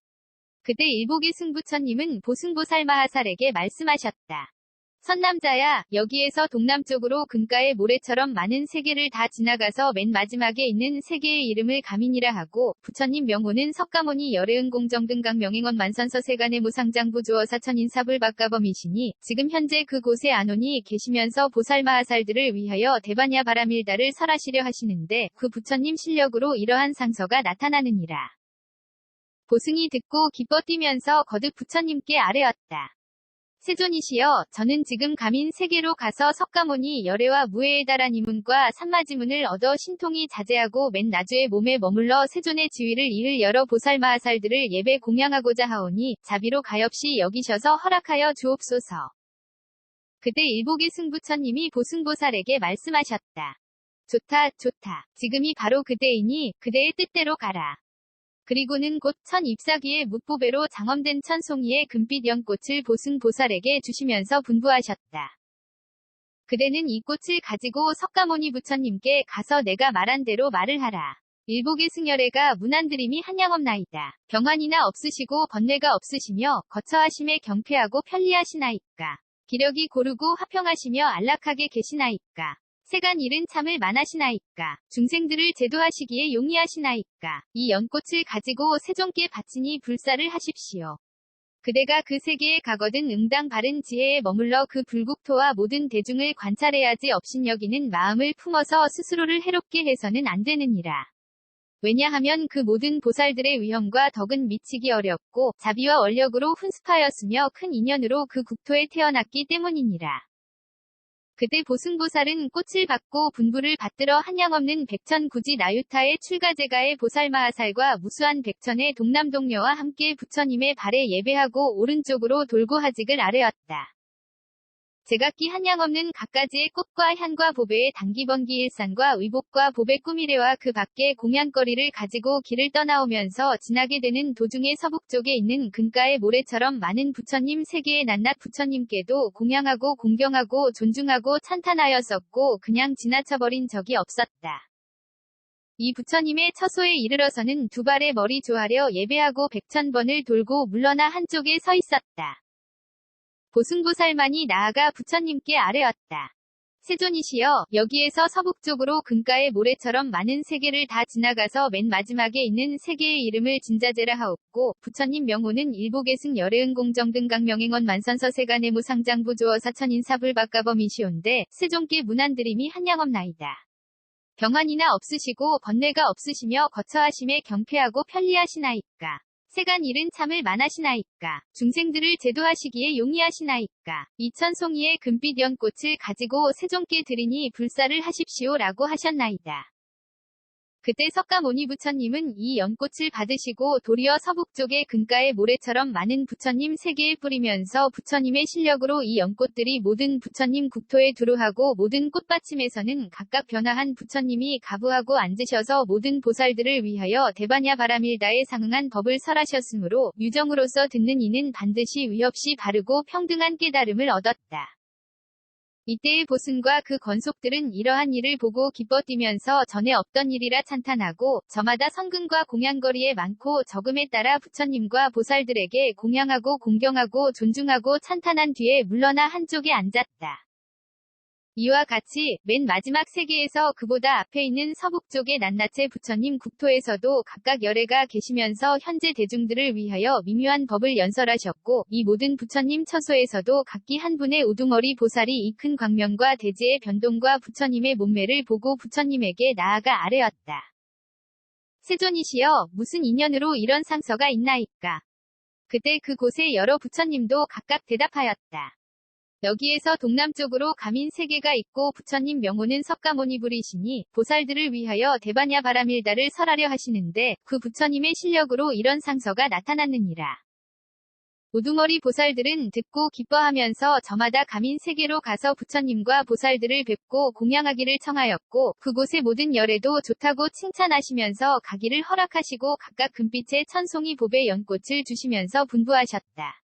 그때 일복의 승부처님은 보승보살 마하살에게 말씀하셨다. 선남자야, 여기에서 동남쪽으로 금가의 모래처럼 많은 세계를 다 지나가서 맨 마지막에 있는 세계의 이름을 가민이라 하고, 부처님 명호는 석가모니 열애응공정등강 명행원 만선서 세간의 무상장부 주어 사천인사불박가범이시니 지금 현재 그곳에 안온이 계시면서 보살 마하살들을 위하여 대반야 바라밀다를 설하시려 하시는데 그 부처님 실력으로 이러한 상서가 나타나느니라. 보승이 듣고 기뻐 뛰면서 거듭 부처님께 아뢰었다. 세존이시여, 저는 지금 가민 세계로 가서 석가모니 열애와 무애에 달한 이문과 산마지문을 얻어 신통이 자제하고 맨 나주의 몸에 머물러 세존의 지위를 이을 여러 보살 마하살들을 예배 공양하고자 하오니 자비로 가엾이 여기셔서 허락하여 주옵소서. 그때 일복의 승부처님이 보승보살에게 말씀하셨다. 좋다, 좋다. 지금이 바로 그때이니 그대의 뜻대로 가라. 그리고는 곧 천 잎사귀에 묵보배로 장엄된 천송이의 금빛 연꽃을 보승보살에게 주시면서 분부하셨다. 그대는 이 꽃을 가지고 석가모니 부처님께 가서 내가 말한 대로 말을 하라. 일복의 승열애가 문안드림이 한량없나이다. 병환이나 없으시고 번뇌가 없으시며 거처하심에 경쾌하고 편리하시나이까. 기력이 고르고 화평하시며 안락하게 계시나이까. 세간 일은 참을 만하시나이까. 중생들을 제도하시기에 용이하시나이까. 이 연꽃을 가지고 세존께 바치니 불사를 하십시오. 그대가 그 세계에 가거든 응당 바른 지혜에 머물러 그 불국토와 모든 대중을 관찰해야지 업신여기는 마음을 품어서 스스로를 해롭게 해서는 안 되느니라. 왜냐하면 그 모든 보살들의 위험과 덕은 미치기 어렵고 자비와 원력으로 훈습하였으며 큰 인연으로 그 국토에 태어났기 때문이니라. 그때 보승보살은 꽃을 받고 분부를 받들어 한량없는 백천구지 나유타의 출가제가의 보살마하살과 무수한 백천의 동남동녀와 함께 부처님의 발에 예배하고 오른쪽으로 돌고 하직을 아뢰었다. 제각기 한량없는 갖가지의 꽃과 향과 보배의 단기번기 일산과 의복과 보배 꾸미래와 그 밖에 공양거리를 가지고 길을 떠나오면서 지나게 되는 도중에 서북쪽에 있는 금가의 모래처럼 많은 부처님 세계의 낱낱 부처님께도 공양하고 공경하고 존중하고 찬탄하였었고 그냥 지나쳐버린 적이 없었다. 이 부처님의 처소에 이르러서는 두 발의 머리 조아려 예배하고 100,000번을 돌고 물러나 한쪽에 서 있었다. 보승보살만이 나아가 부처님께 아뢰었다. 세존이시여, 여기에서 서북쪽으로 금가의 모래처럼 많은 세계를 다 지나가서 맨 마지막에 있는 세계의 이름을 진자제라 하옵고 부처님 명호는 일복의승 열애응공정등강 명행원 만선서 세간의 무상장부 주어 사천인사불박가범이시온데 세존께 문안드림이 한량없나이다. 병환이나 없으시고 번뇌가 없으시며 거처하심에 경쾌하고 편리하시나이까. 세간 일은 참을 만하시나이까. 중생들을 제도하시기에 용이하시나이까. 이천송이의 금빛 연꽃을 가지고 세존께 드리니 불사를 하십시오라고 하셨나이다. 그때 석가모니 부처님은 이 연꽃을 받으시고 도리어 서북쪽의 금가의 모래처럼 많은 부처님 세계에 뿌리면서 부처님의 실력으로 이 연꽃들이 모든 부처님 국토에 두루하고 모든 꽃받침에서는 각각 변화한 부처님이 가부하고 앉으셔서 모든 보살들을 위하여 대반야 바라밀다에 상응한 법을 설하셨으므로 유정으로서 듣는 이는 반드시 위없이 바르고 평등한 깨달음을 얻었다. 이때의 보승과 그 건속들은 이러한 일을 보고 기뻐 뛰면서 전에 없던 일이라 찬탄하고 저마다 성근과 공양거리에 많고 적음에 따라 부처님과 보살들에게 공양하고 공경하고 존중하고 찬탄한 뒤에 물러나 한쪽에 앉았다. 이와 같이 맨 마지막 세계에서 그보다 앞에 있는 서북쪽의 낱낱의 부처님 국토에서도 각각 열애가 계시면서 현재 대중들을 위하여 미묘한 법을 연설하셨고 이 모든 부처님 처소에서도 각기 한 분의 우둥어리 보살이 이 큰 광명과 대지의 변동과 부처님의 몸매를 보고 부처님에게 나아가 아뢰었다. 세존이시여, 무슨 인연으로 이런 상서가 있나이까? 그때 그곳에 여러 부처님도 각각 대답하였다. 여기에서 동남쪽으로 가민 세계가 있고 부처님 명호는 석가모니 불이시니 보살들을 위하여 대반야 바라밀다를 설하려 하시는데 그 부처님의 실력으로 이런 상서가 나타났느니라. 우두머리 보살들은 듣고 기뻐하면서 저마다 가민 세계로 가서 부처님과 보살들을 뵙고 공양하기를 청하였고 그곳의 모든 열애도 좋다고 칭찬하시면서 가기를 허락하시고 각각 금빛의 천송이 봅의 연꽃을 주시면서 분부하셨다.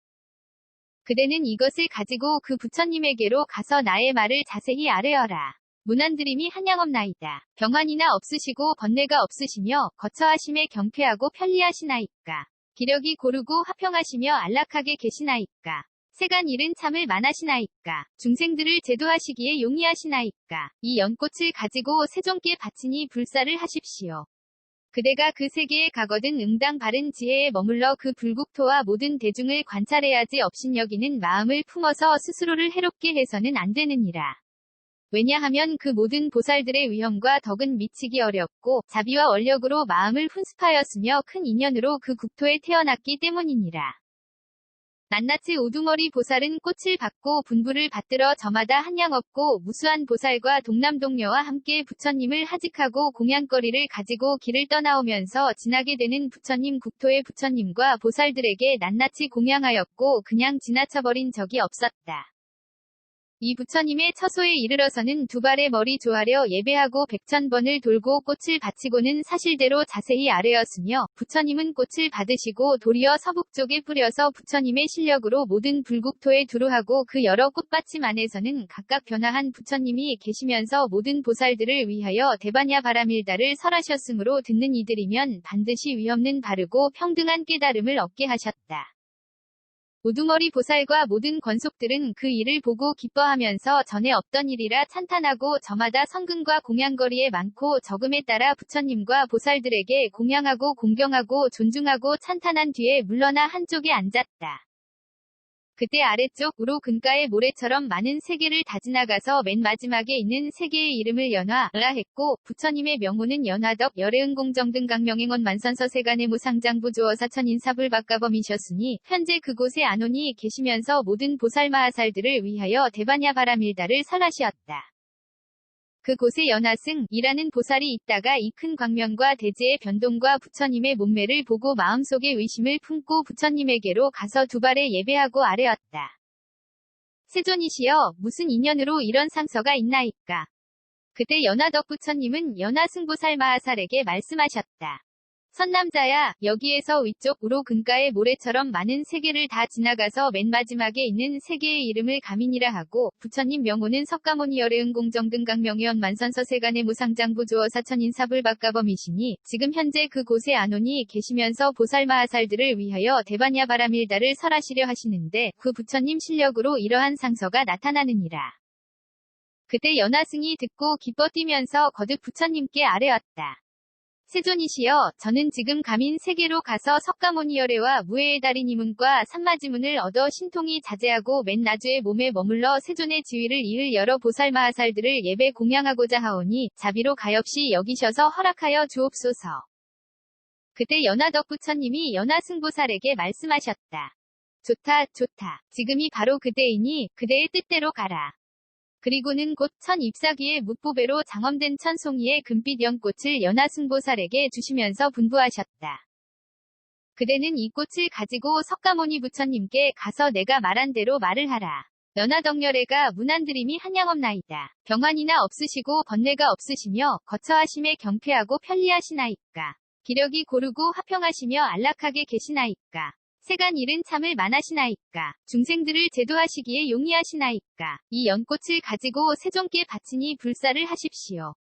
그대는 이것을 가지고 그 부처님에게로 가서 나의 말을 자세히 아뢰어라. 문안드림이 한량없나이다. 병환이나 없으시고 번뇌가 없으시며 거처하심에 경쾌하고 편리하시나이까. 기력이 고르고 화평하시며 안락하게 계시나이까. 세간 일은 참을 만하시나이까. 중생들을 제도하시기에 용이하시나이까. 이 연꽃을 가지고 세존께 바치니 불사를 하십시오. 그대가 그 세계에 가거든 응당 바른 지혜에 머물러 그 불국토와 모든 대중을 관찰해야지 업신여기는 마음을 품어서 스스로를 해롭게 해서는 안 되느니라. 왜냐하면 그 모든 보살들의 위험과 덕은 미치기 어렵고 자비와 원력으로 마음을 훈습하였으며 큰 인연으로 그 국토에 태어났기 때문이니라. 낱낱이 우두머리 보살은 꽃을 받고 분부를 받들어 저마다 한량 없고 무수한 보살과 동남동녀와 함께 부처님을 하직하고 공양거리를 가지고 길을 떠나오면서 지나게 되는 부처님 국토의 부처님과 보살들에게 낱낱이 공양하였고 그냥 지나쳐버린 적이 없었다. 이 부처님의 처소에 이르러서는 두 발의 머리 조아려 예배하고 100,000번을 돌고 꽃을 바치고는 사실대로 자세히 아뢰었으며 부처님은 꽃을 받으시고 도리어 서북쪽에 뿌려서 부처님의 실력으로 모든 불국토에 두루하고 그 여러 꽃받침 안에서는 각각 변화한 부처님이 계시면서 모든 보살들을 위하여 대반야 바라밀다를 설하셨으므로 듣는 이들이면 반드시 위없는 바르고 평등한 깨달음을 얻게 하셨다. 우두머리 보살과 모든 권속들은 그 일을 보고 기뻐하면서 전에 없던 일이라 찬탄하고 저마다 성근과 공양거리에 많고 적음에 따라 부처님과 보살들에게 공양하고 공경하고 존중하고 찬탄한 뒤에 물러나 한쪽에 앉았다. 그때 아래쪽 우로 근가의 모래처럼 많은 세계를 다 지나가서 맨 마지막에 있는 세계의 이름을 연화라 했고 부처님의 명호는 연화덕 열애응공정등 강명행원 만선서 세간의 무상장부 조어사천 인사불박가범이셨으니 현재 그곳에 안온이 계시면서 모든 보살마하살들을 위하여 대반야 바라밀다를 설하시었다. 그곳에 연화승이라는 보살이 있다가 이 큰 광명과 대지의 변동과 부처님의 몸매를 보고 마음속에 의심을 품고 부처님에게로 가서 두 발에 예배하고 아뢰었다. 세존이시여, 무슨 인연으로 이런 상서가 있나이까? 그때 연화덕 부처님은 연화승보살 마하살에게 말씀하셨다. 선남자야, 여기에서 위쪽으로 근가의 모래처럼 많은 세계를 다 지나가서 맨 마지막에 있는 세계의 이름을 가민이라 하고 부처님 명호는 석가모니 열애응공정등 강명의원 만선서 세간의 무상장부 조어사천 인사불박가범이시니 지금 현재 그곳에 안온이 계시면서 보살마하살들을 위하여 대반야 바라밀다를 설하시려 하시는데 그 부처님 실력으로 이러한 상서가 나타나느니라. 그때 연화승이 듣고 기뻐 뛰면서 거듭 부처님께 아뢰었다. 세존이시여, 저는 지금 가민 세계로 가서 석가모니열애와 무해의 달인 이문과 삼마지문을 얻어 신통이 자제하고 맨 나주의 몸에 머물러 세존의 지위를 이을 여러 보살마하살들을 예배 공양하고자 하오니 자비로 가엾이 여기셔서 허락하여 주옵소서. 그때 연화덕 부처님이 연화승보살에게 말씀하셨다. 좋다, 좋다. 지금이 바로 그때이니 그대의 뜻대로 가라. 그리고는 곧 천 잎사귀의 묵보배로 장엄된 천송이의 금빛 연꽃을 연화승보살에게 주시면서 분부하셨다. 그대는 이 꽃을 가지고 석가모니 부처님께 가서 내가 말한 대로 말을 하라. 연화덕열애가 문안드림이 한량없나이다. 병환이나 없으시고 번뇌가 없으시며 거처하심에 경쾌하고 편리하시나이까. 기력이 고르고 화평하시며 안락하게 계시나이까. 세간 일은 참을 만하시나이까. 중생들을 제도하시기에 용이하시나이까. 이 연꽃을 가지고 세존께 바치니 불사를 하십시오.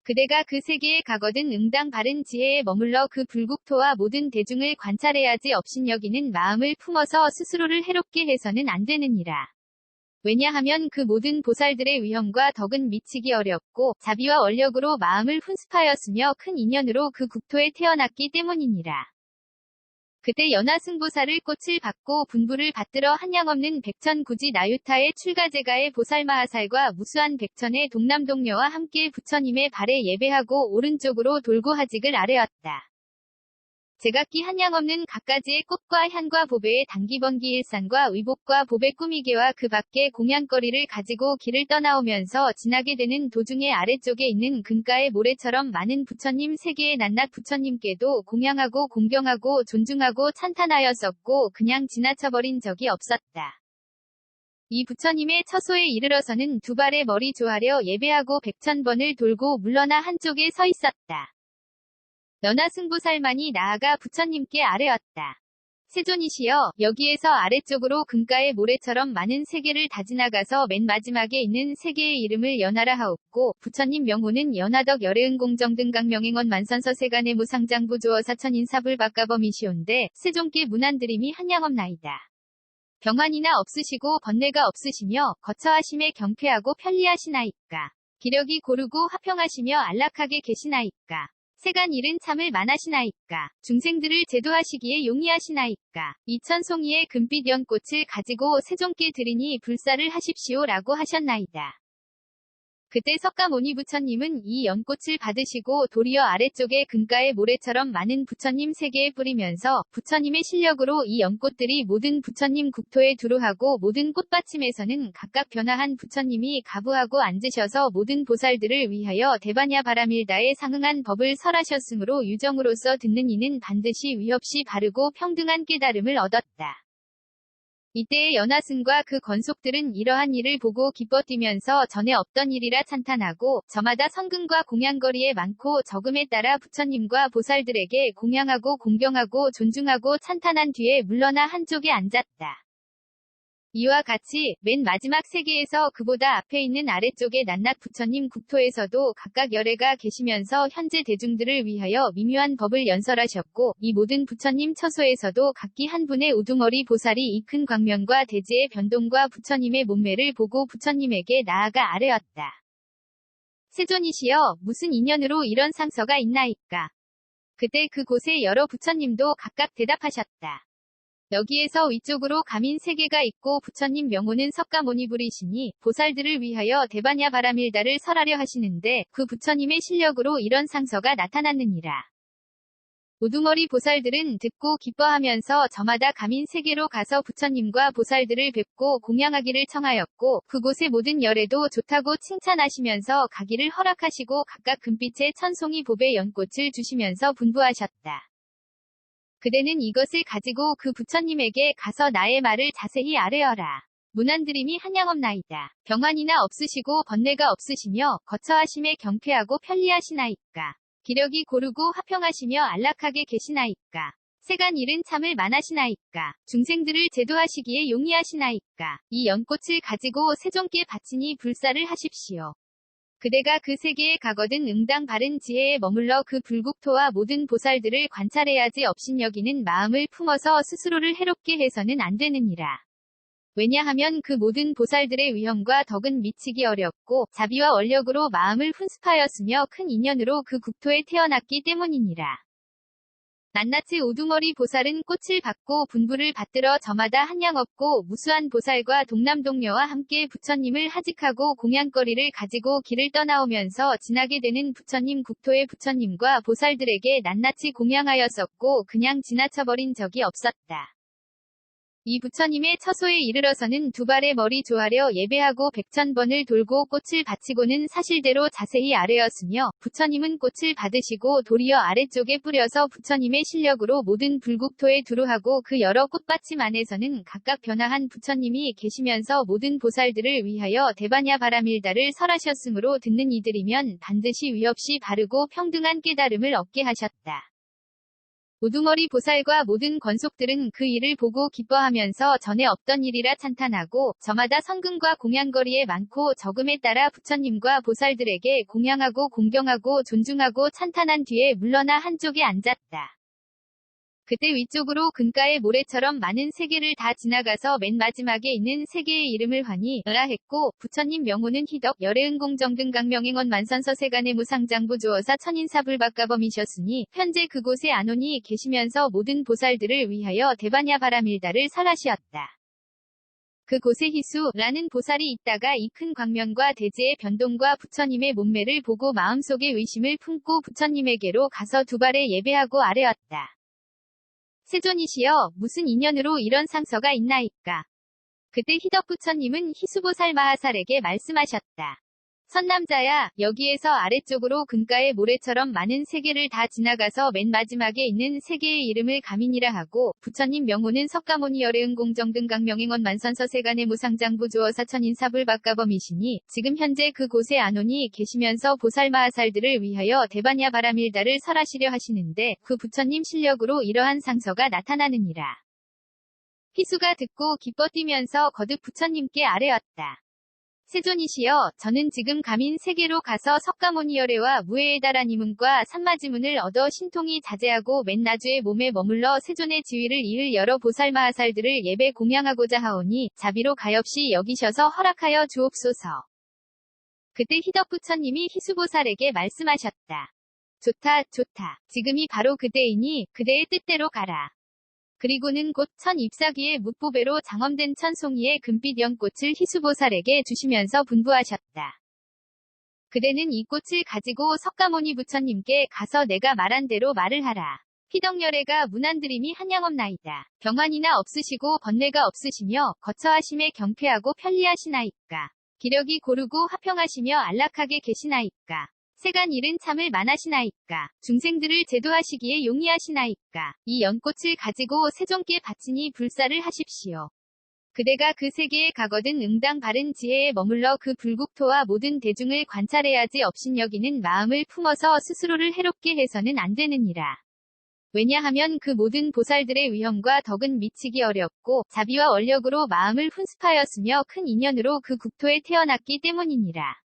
그대가 그 세계에 가거든 응당 바른 지혜에 머물러 그 불국토와 모든 대중을 관찰해야지 업신여기는 마음을 품어서 스스로를 해롭게 해서는 안 되느니라. 왜냐하면 그 모든 보살들의 위험과 덕은 미치기 어렵고 자비와 원력으로 마음을 훈습하였으며 큰 인연으로 그 국토에 태어났기 때문이니라. 그때 연화승보살을 꽃을 받고 분부를 받들어 한량없는 백천구지 나유타의 출가제가의 보살마하살과 무수한 백천의 동남동녀와 함께 부처님의 발에 예배하고 오른쪽으로 돌고 하직을 아뢰었다. 제각기 한량없는 갖가지의 꽃과 향과 보배의 단기번기 일산과 의복과 보배 꾸미개와 그 밖의 공양거리를 가지고 길을 떠나오면서 지나게 되는 도중에 아래쪽에 있는 금가의 모래처럼 많은 부처님 세계의 낱낱 부처님께도 공양하고 공경하고 존중하고 찬탄하였었고 그냥 지나쳐버린 적이 없었다. 이 부처님의 처소에 이르러서는 두 발의 머리 조아려 예배하고 100,000번을 돌고 물러나 한쪽에 서 있었다. 너나 승보살만이 나아가 부처님께 아뢰었다. 세존이시여, 여기에서 아래쪽으로 금가의 모래처럼 많은 세계를 다 지나가서 맨 마지막에 있는 세계의 이름을 연하라 하옵고, 부처님 명호는 연하덕 열애은공정등강명행원 만선서 세간의 무상장부 조어사천인사불 박가범이시온데 세존께 문안드림이 한량없나이다. 병환이나 없으시고 번뇌가 없으시며 거처하심에 경쾌하고 편리하시나이까. 기력이 고르고 화평하시며 안락하게 계시나이까. 세간 일은 참을 만하시나이까. 중생들을 제도하시기에 용이하시나이까. 이천송이의 금빛 연꽃을 가지고 세존께 드리니 불사를 하십시오라고 하셨나이다. 그때 석가모니 부처님은 이 연꽃을 받으시고 도리어 아래쪽에 금가의 모래처럼 많은 부처님 세계에 뿌리면서 부처님의 실력으로 이 연꽃들이 모든 부처님 국토에 두루하고 모든 꽃받침에서는 각각 변화한 부처님이 가부하고 앉으셔서 모든 보살들을 위하여 대반야 바라밀다에 상응한 법을 설하셨으므로 유정으로서 듣는 이는 반드시 위없이 바르고 평등한 깨달음을 얻었다. 이때의 연화승과 그 건속들은 이러한 일을 보고 기뻐 뛰면서 전에 없던 일이라 찬탄하고 저마다 성근과 공양거리에 많고 적음에 따라 부처님과 보살들에게 공양하고 공경하고 존중하고 찬탄한 뒤에 물러나 한쪽에 앉았다. 이와 같이 맨 마지막 세계에서 그보다 앞에 있는 아래쪽의 낱낱 부처님 국토에서도 각각 열애가 계시면서 현재 대중들을 위하여 미묘한 법을 연설하셨고 이 모든 부처님 처소에서도 각기 한 분의 우두머리 보살이 이 큰 광명과 대지의 변동과 부처님의 몸매를 보고 부처님에게 나아가 아뢰었다. 세존이시여, 무슨 인연으로 이런 상서가 있나이까? 그때 그곳에 여러 부처님도 각각 대답하셨다. 여기에서 위쪽으로 가민 세계가 있고 부처님 명호는 석가모니불이시니 보살들을 위하여 대반야 바라밀다를 설하려 하시는데 그 부처님의 실력으로 이런 상서가 나타났느니라. 우두머리 보살들은 듣고 기뻐하면서 저마다 가민 세계로 가서 부처님과 보살들을 뵙고 공양하기를 청하였고 그곳의 모든 열애도 좋다고 칭찬하시면서 가기를 허락하시고 각각 금빛의 천송이 보배 연꽃을 주시면서 분부하셨다. 그대는 이것을 가지고 그 부처님에게 가서 나의 말을 자세히 아뢰어라. 문안드림이 한량없나이다. 병환이나 없으시고 번뇌가 없으시며 거처하심에 경쾌하고 편리하시나이까. 기력이 고르고 화평하시며 안락하게 계시나이까. 세간 일은 참을 만하시나이까. 중생들을 제도하시기에 용이하시나이까. 이 연꽃을 가지고 세존께 바치니 불사를 하십시오. 그대가 그 세계에 가거든 응당 바른 지혜에 머물러 그 불국토와 모든 보살들을 관찰해야지 업신여기는 마음을 품어서 스스로를 해롭게 해서는 안 되느니라. 왜냐하면 그 모든 보살들의 위험과 덕은 미치기 어렵고 자비와 원력으로 마음을 훈습하였으며 큰 인연으로 그 국토에 태어났기 때문이니라. 낱낱이 우두머리 보살은 꽃을 받고 분부를 받들어 저마다 한량없고 무수한 보살과 동남동녀와 함께 부처님을 하직하고 공양거리를 가지고 길을 떠나오면서 지나게 되는 부처님 국토의 부처님과 보살들에게 낱낱이 공양하였었고 그냥 지나쳐버린 적이 없었다. 이 부처님의 처소에 이르러서는 두 발의 머리 조아려 예배하고 100,000번을 돌고 꽃을 바치고는 사실대로 자세히 아뢰었으며 부처님은 꽃을 받으시고 도리어 아래쪽에 뿌려서 부처님의 실력으로 모든 불국토에 두루하고 그 여러 꽃받침 안에서는 각각 변화한 부처님이 계시면서 모든 보살들을 위하여 대반야 바라밀다를 설하셨으므로 듣는 이들이면 반드시 위없이 바르고 평등한 깨달음을 얻게 하셨다. 우두머리 보살과 모든 권속들은 그 일을 보고 기뻐하면서 전에 없던 일이라 찬탄하고 저마다 성근과 공양거리에 많고 적음에 따라 부처님과 보살들에게 공양하고 공경하고 존중하고 찬탄한 뒤에 물러나 한쪽에 앉았다. 그때 위쪽으로 금가의 모래처럼 많은 세계를 다 지나가서 맨 마지막에 있는 세계의 이름을 환히 으라 했고 부처님 명호는 희덕 열애은공정등강명행원 만선서 세간의 무상장부 조어사 천인사불박가범이셨으니 현재 그곳에 안온이 계시면서 모든 보살들을 위하여 대반야 바라밀다를 설하시었다. 그곳에 희수라는 보살이 있다가 이 큰 광명과 대지의 변동과 부처님의 몸매를 보고 마음속에 의심을 품고 부처님에게로 가서 두 발에 예배하고 아뢰었다. 세존이시여 무슨 인연으로 이런 상서가 있나이까. 그때 희덕 부처님은 희수보살 마하살에게 말씀하셨다. 선남자야, 여기에서 아래쪽으로 금가의 모래처럼 많은 세계를 다 지나가서 맨 마지막에 있는 세계의 이름을 가민이라 하고, 부처님 명호는 석가모니 열애응공정등 강명행원 만선서세간의 무상장부 주어사천 인사불박가범이시니 지금 현재 그곳에 안온이 계시면서 보살마하살들을 위하여 대반야 바라밀다를 설하시려 하시는데 그 부처님 실력으로 이러한 상서가 나타나느니라. 희수가 듣고 기뻐 뛰면서 거듭 부처님께 아뢰었다. 세존이시여, 저는 지금 가민 세계로 가서 석가모니 열애와 무에에다라니문과 삼마지문을 얻어 신통이 자제하고 맨 나주의 몸에 머물러 세존의 지위를 이을 여러 보살마하살들을 예배 공양하고자 하오니 자비로 가엾이 여기셔서 허락하여 주옵소서. 그때 희덕 부처님이 희수보살에게 말씀하셨다. 좋다, 좋다. 지금이 바로 그때이니 그대의 뜻대로 가라. 그리고는 곧 천 잎사귀에 묵보배로 장엄된 천송이의 금빛 연꽃을 희수보살에게 주시면서 분부하셨다. 그대는 이 꽃을 가지고 석가모니 부처님께 가서 내가 말한 대로 말을 하라. 희덕열애가 무난드림이 한양없나이다. 병환이나 없으시고 번뇌가 없으시며 거처하심에 경쾌하고 편리하시나이까. 기력이 고르고 화평하시며 안락하게 계시나이까. 세간 일은 참을 만하시나이까. 중생들을 제도하시기에 용이하시나이까. 이 연꽃을 가지고 세존께 바치니 불사를 하십시오. 그대가 그 세계에 가거든 응당 바른 지혜에 머물러 그 불국토와 모든 대중을 관찰해야지 업신여기는 마음을 품어서 스스로를 해롭게 해서는 안 되느니라. 왜냐하면 그 모든 보살들의 위험과 덕은 미치기 어렵고 자비와 원력으로 마음을 훈습하였으며 큰 인연으로 그 국토에 태어났기 때문이니라.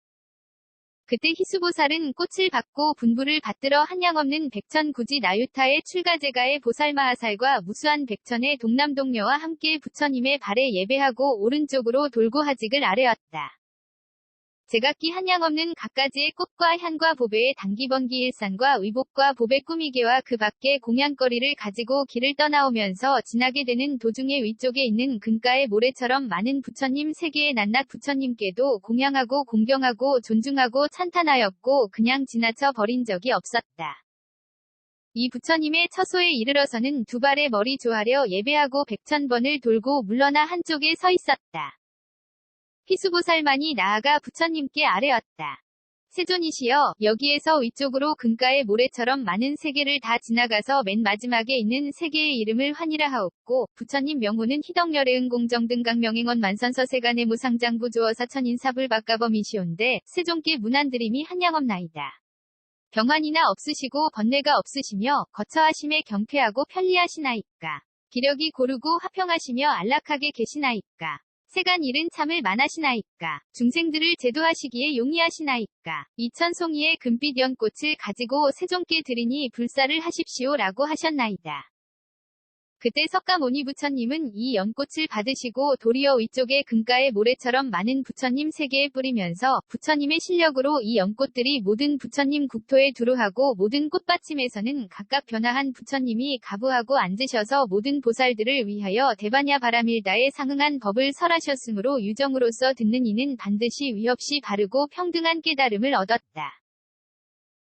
그때 희수보살은 꽃을 받고 분부를 받들어 한량없는 백천구지 나유타의 출가제가의 보살마하살과 무수한 백천의 동남동녀와 함께 부처님의 발에 예배하고 오른쪽으로 돌고 하직을 아뢰었다. 제각기 한량없는 갖가지의 꽃과 향과 보배의 단기번기 일산과 의복과 보배 꾸미개와 그 밖에 공양거리를 가지고 길을 떠나오면서 지나게 되는 도중에 위쪽에 있는 금가의 모래처럼 많은 부처님 세계의 낱낱 부처님께도 공양하고 공경하고 존중하고 찬탄하였고 그냥 지나쳐 버린 적이 없었다. 이 부처님의 처소에 이르러서는 두 발의 머리 조아려 예배하고 백천번을 돌고 물러나 한쪽에 서 있었다. 희수보살만이 나아가 부처님께 아뢰었다. 세존이시여, 여기에서 위쪽으로 금가의 모래처럼 많은 세계를 다 지나가서 맨 마지막에 있는 세계의 이름을 환이라 하옵고, 부처님 명호는 희덕열애응공정등 강명행원 만선서세간의 무상장부 주어사천 인사불박가범이시온데 세존께 무난드림이 한량없나이다. 병환이나 없으시고 번뇌가 없으시며 거처하심에 경쾌하고 편리하시나이까. 기력이 고르고 화평하시며 안락하게 계시나이까. 세간 일은 참을 만하시나이까. 중생들을 제도하시기에 용이하시나이까. 이천송이의 금빛 연꽃을 가지고 세존께 드리니 불사를 하십시오라고 하셨나이다. 그때 석가모니 부처님은 이 연꽃을 받으시고 도리어 위쪽에 금가의 모래처럼 많은 부처님 세계에 뿌리면서 부처님의 실력으로 이 연꽃들이 모든 부처님 국토에 두루하고 모든 꽃받침에서는 각각 변화한 부처님이 가부하고 앉으셔서 모든 보살들을 위하여 대반야 바라밀다에 상응한 법을 설하셨으므로 유정으로서 듣는 이는 반드시 위없이 바르고 평등한 깨달음을 얻었다.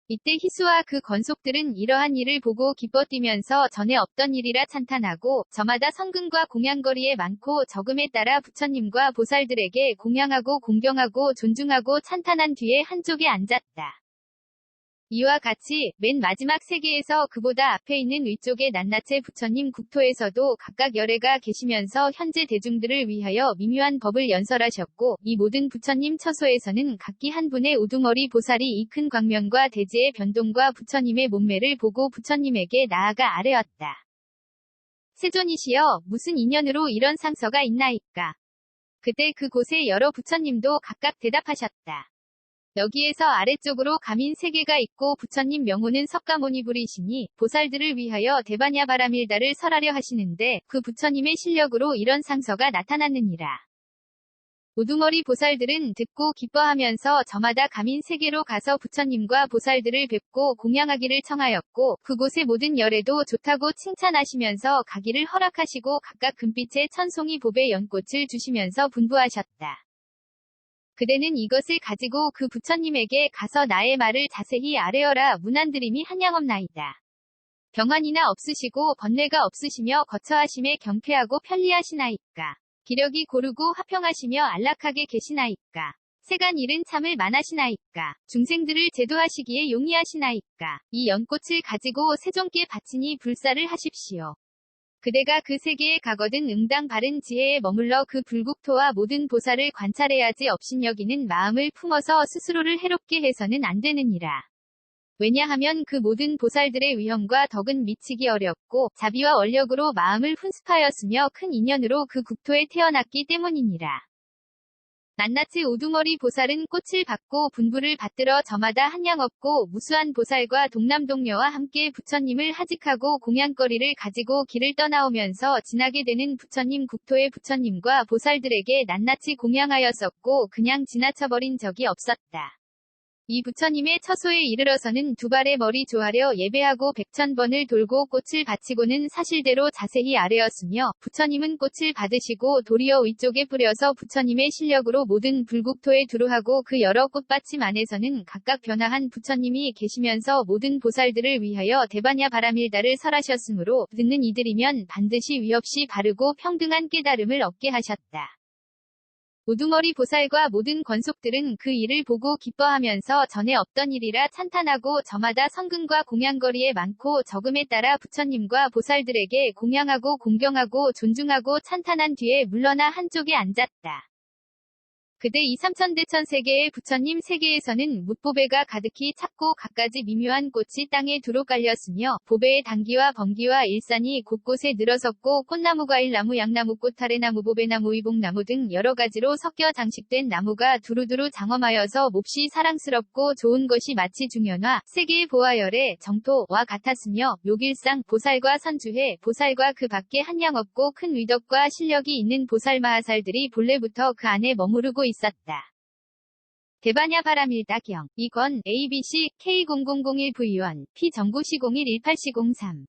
이때 희수와 그 건속들은 이러한 일을 보고 기뻐 뛰면서 전에 없던 일이라 찬탄하고 저마다 성근과 공양거리에 많고 적음에 따라 부처님과 보살들에게 공양하고 공경하고 존중하고 찬탄한 뒤에 한쪽에 앉았다. 이와 같이 맨 마지막 세계에서 그보다 앞에 있는 위쪽의 낱낱의 부처님 국토에서도 각각 열애가 계시면서 현재 대중들을 위하여 미묘한 법을 연설하셨고 이 모든 부처님 처소에서는 각기 한 분의 우두머리 보살이 이 큰 광명과 대지의 변동과 부처님의 몸매를 보고 부처님에게 나아가 아뢰었다. 세존이시여, 무슨 인연으로 이런 상서가 있나이까. 그때 그곳에 여러 부처님도 각각 대답하셨다. 여기에서 아래쪽으로 가민 세계가 있고 부처님 명호는 석가모니 불이시니 보살들을 위하여 대반야 바라밀다를 설하려 하시는데 그 부처님의 실력으로 이런 상서가 나타났느니라. 우두머리 보살들은 듣고 기뻐하면서 저마다 가민 세계로 가서 부처님과 보살들을 뵙고 공양하기를 청하였고 그곳의 모든 열애도 좋다고 칭찬하시면서 가기를 허락하시고 각각 금빛의 천송이 보배 연꽃을 주시면서 분부하셨다. 그대는 이것을 가지고 그 부처님에게 가서 나의 말을 자세히 아뢰어라. 무난드림이 한양없나이다. 병환이나 없으시고 번뇌가 없으시며 거처하심에 경쾌하고 편리하시나이까. 기력이 고르고 화평하시며 안락하게 계시나이까. 세간 일은 참을 만하시나이까. 중생들을 제도하시기에 용이하시나이까. 이 연꽃을 가지고 세존께 바치니 불사를 하십시오. 그대가 그 세계에 가거든 응당 바른 지혜에 머물러 그 불국토와 모든 보살을 관찰해야지 업신여기는 마음을 품어서 스스로를 해롭게 해서는 안 되느니라. 왜냐하면 그 모든 보살들의 위험과 덕은 미치기 어렵고 자비와 원력으로 마음을 훈습하였으며 큰 인연으로 그 국토에 태어났기 때문이니라. 낱낱이 오두머리 보살은 꽃을 받고 분부를 받들어 저마다 한량 없고 무수한 보살과 동남동녀와 함께 부처님을 하직하고 공양거리를 가지고 길을 떠나오면서 지나게 되는 부처님 국토의 부처님과 보살들에게 낱낱이 공양하였었고 그냥 지나쳐버린 적이 없었다. 이 부처님의 처소에 이르러서는 두 발의 머리 조아려 예배하고 100,000번을 돌고 꽃을 바치고는 사실대로 자세히 아뢰었으며 부처님은 꽃을 받으시고 도리어 위쪽에 뿌려서 부처님의 실력으로 모든 불국토에 두루하고 그 여러 꽃받침 안에서는 각각 변화한 부처님이 계시면서 모든 보살들을 위하여 대반야 바라밀다를 설하셨으므로 듣는 이들이면 반드시 위없이 바르고 평등한 깨달음을 얻게 하셨다. 우두머리 보살과 모든 권속들은 그 일을 보고 기뻐하면서 전에 없던 일이라 찬탄하고 저마다 성근과 공양거리에 많고 적음에 따라 부처님과 보살들에게 공양하고 공경하고 존중하고 찬탄한 뒤에 물러나 한쪽에 앉았다. 그대 이 삼천대천 세계의 부처님 세계에서는 묻보배가 가득히 찼고 갖가지 미묘한 꽃이 땅에 두루 깔렸으며 보배의 당기와 번기와 일산이 곳곳에 늘어섰고 꽃나무 과일나무 양나무 꽃타래나무 보배나무 이복나무 등 여러 가지로 섞여 장식된 나무가 두루두루 장엄하여서 몹시 사랑스럽고 좋은 것이 마치 중현화 세계의 보아열의 정토와 같았으며 묘길상 보살과 선주회 보살과 그 밖에 한량 없고 큰 위덕과 실력이 있는 보살 마하살들이 본래부터 그 안에 머무르고 있었다. 대반야 바라밀다경 2권 ABC K0001V1 P 정구시 0118C03